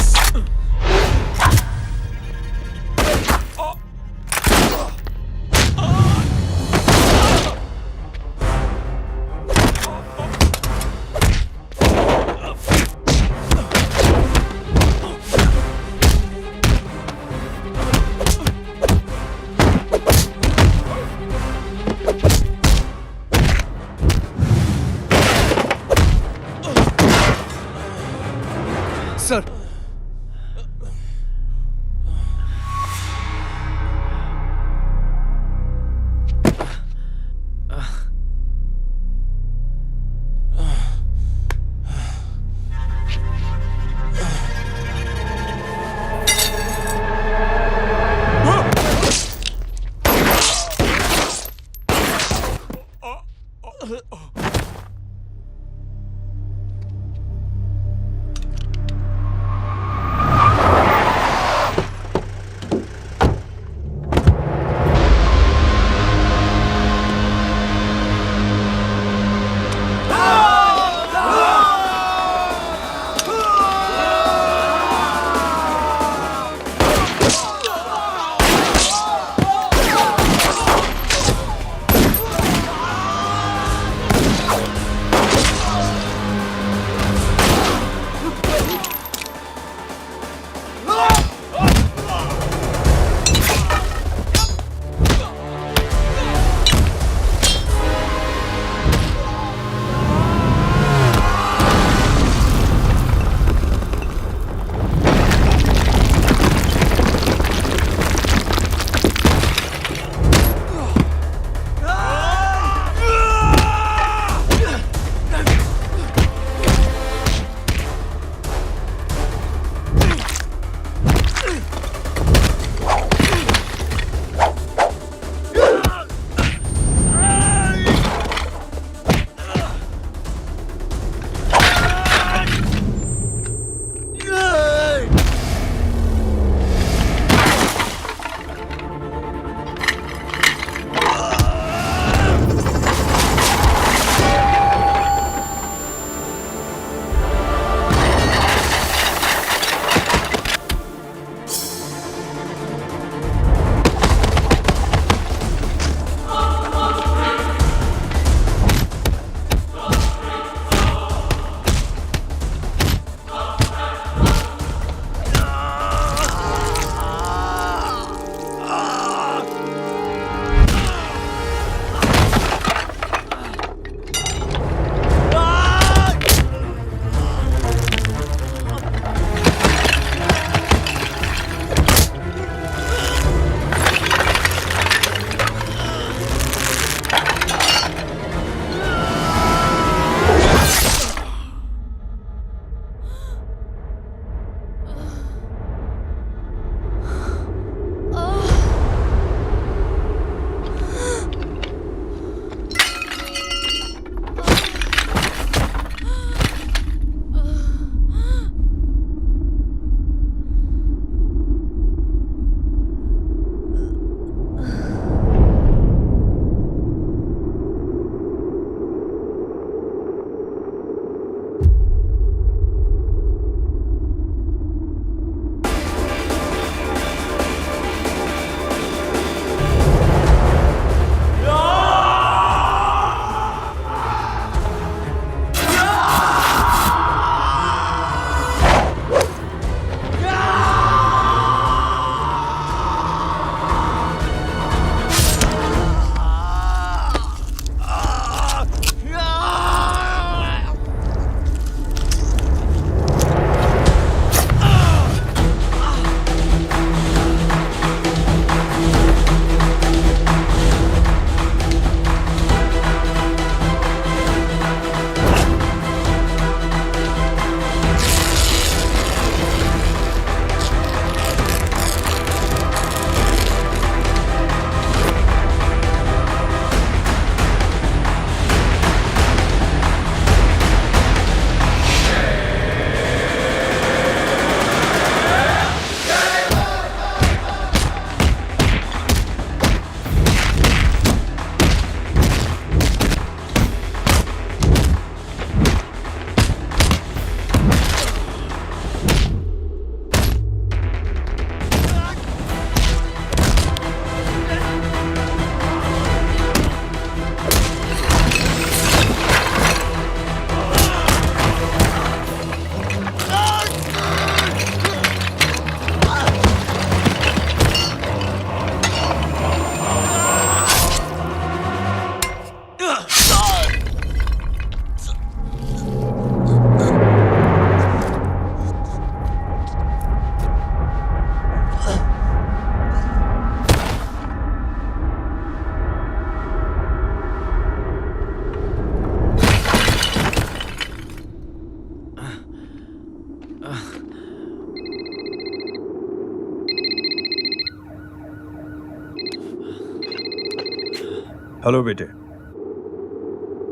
हेलो बेटे।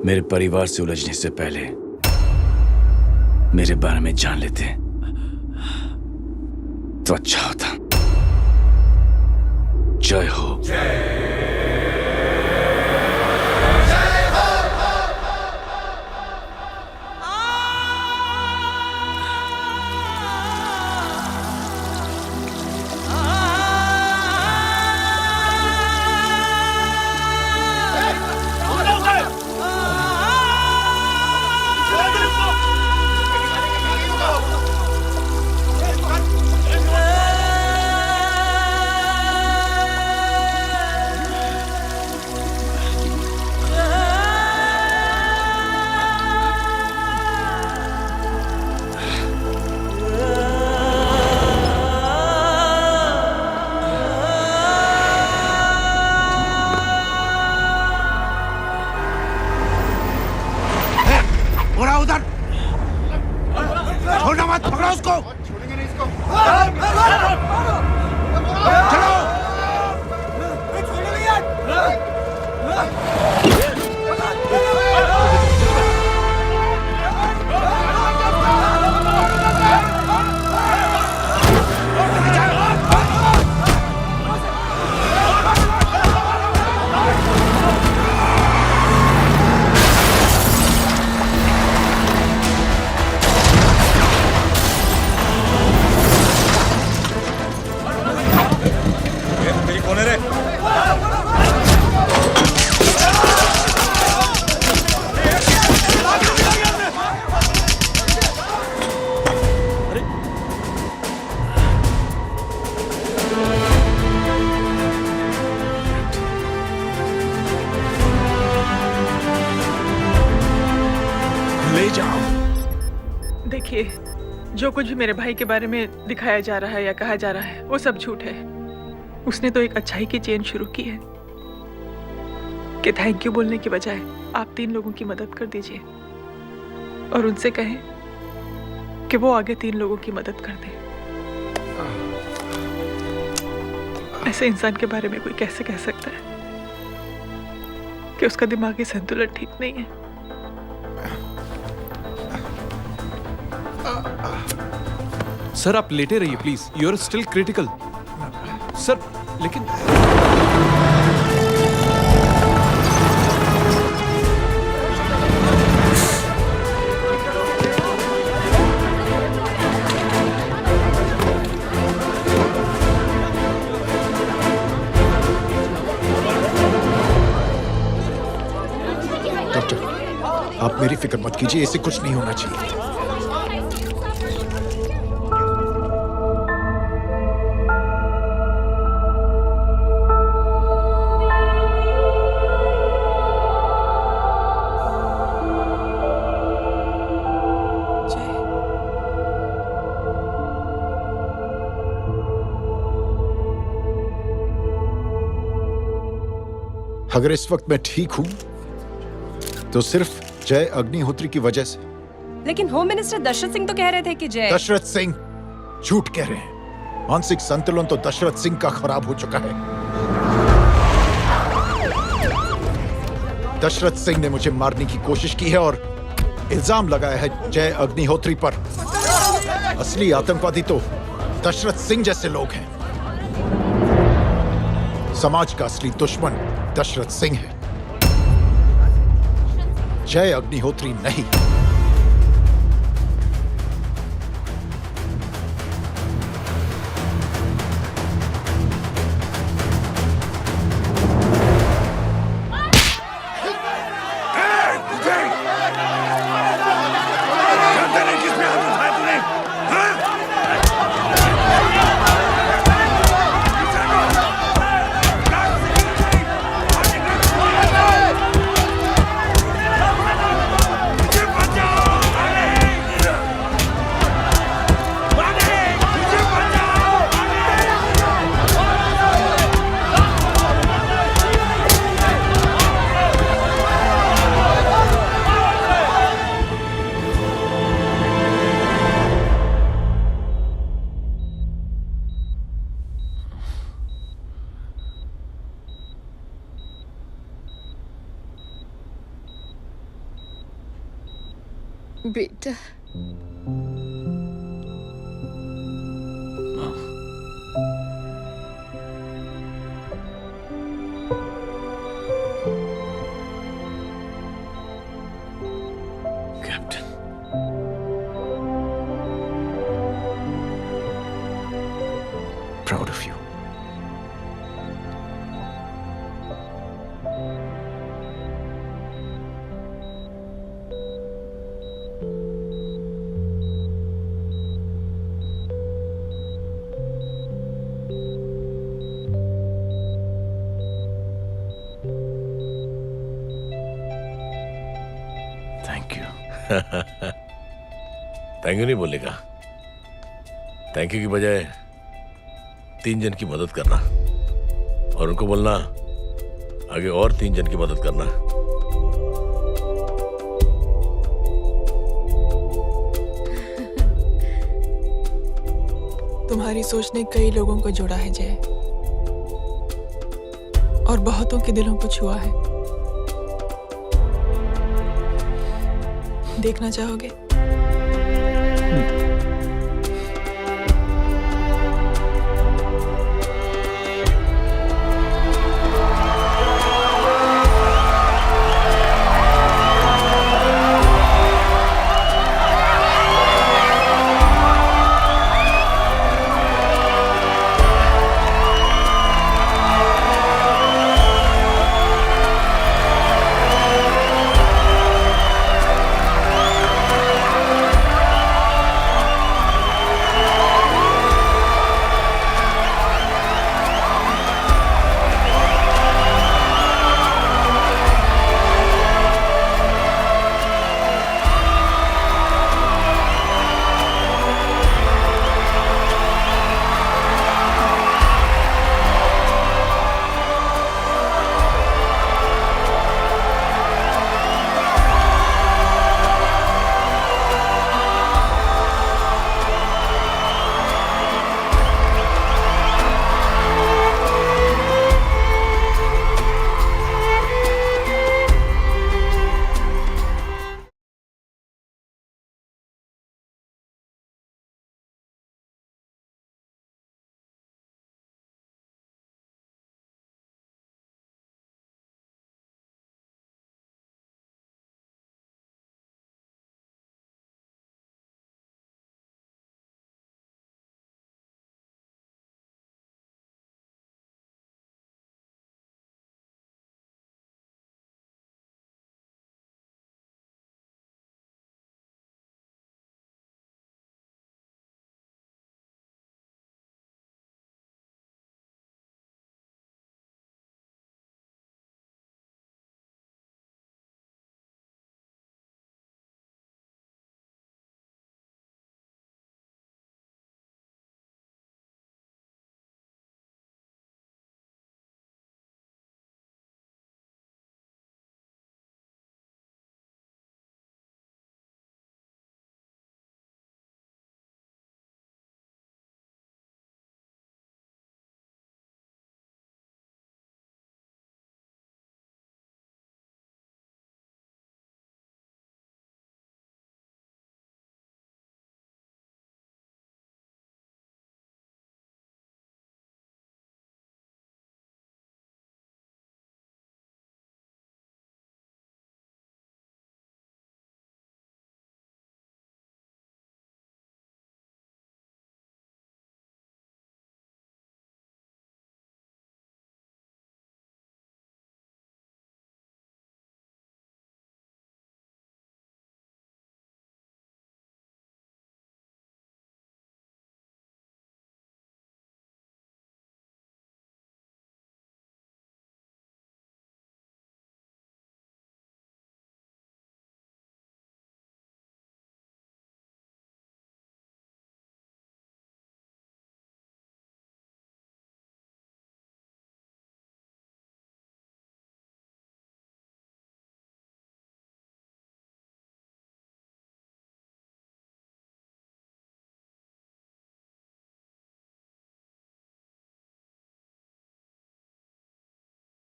मेरे परिवार से उलझने से पहले मेरे बारे में जान लेते तो अच्छा होता। जय हो। देखिए, जो कुछ भी मेरे भाई के बारे में दिखाया जा रहा है या कहा जा रहा है वो सब झूठ है। उसने तो एक अच्छाई की चेन शुरू की है कि थैंक यू बोलने के बजाय आप 3 लोगों की मदद कर दीजिए और उनसे कहें कि वो आगे 3 लोगों की मदद कर दे। ऐसे इंसान के बारे में कोई कैसे कह सकता है कि उसका दिमागी संतुलन ठीक नहीं है? सर आप लेटे रहिए please, you are still critical. Sir लेकिन डॉक्टर, आप मेरी फिक्र मत कीजिए, इसे कुछ नहीं होना चाहिए। अगर इस वक्त मैं ठीक हूं तो सिर्फ जय अग्निहोत्री की वजह से। लेकिन होम मिनिस्टर दशरथ सिंह तो कह रहे थे कि जय। दशरथ सिंह झूठ कह रहे हैं। मानसिक संतुलन तो दशरथ सिंह का खराब हो चुका है। दशरथ सिंह ने मुझे मारने की कोशिश की है और इल्जाम लगाया है जय अग्निहोत्री पर। असली आतंकवादी तो दशरथ सिंह जैसे लोग हैं। समाज का असली दुश्मन दशरथ सिंह है, जय अग्निहोत्री नहीं। मुझे बेटा Proud of you. Thank you. Thank you नहीं बोलेगा, थैंक यू की बजाय 3 जन की मदद करना और उनको बोलना आगे और 3 जन की मदद करना। तुम्हारी सोच ने कई लोगों को जोड़ा है जय, और बहुतों के दिलों को छुआ है। देखना चाहोगे?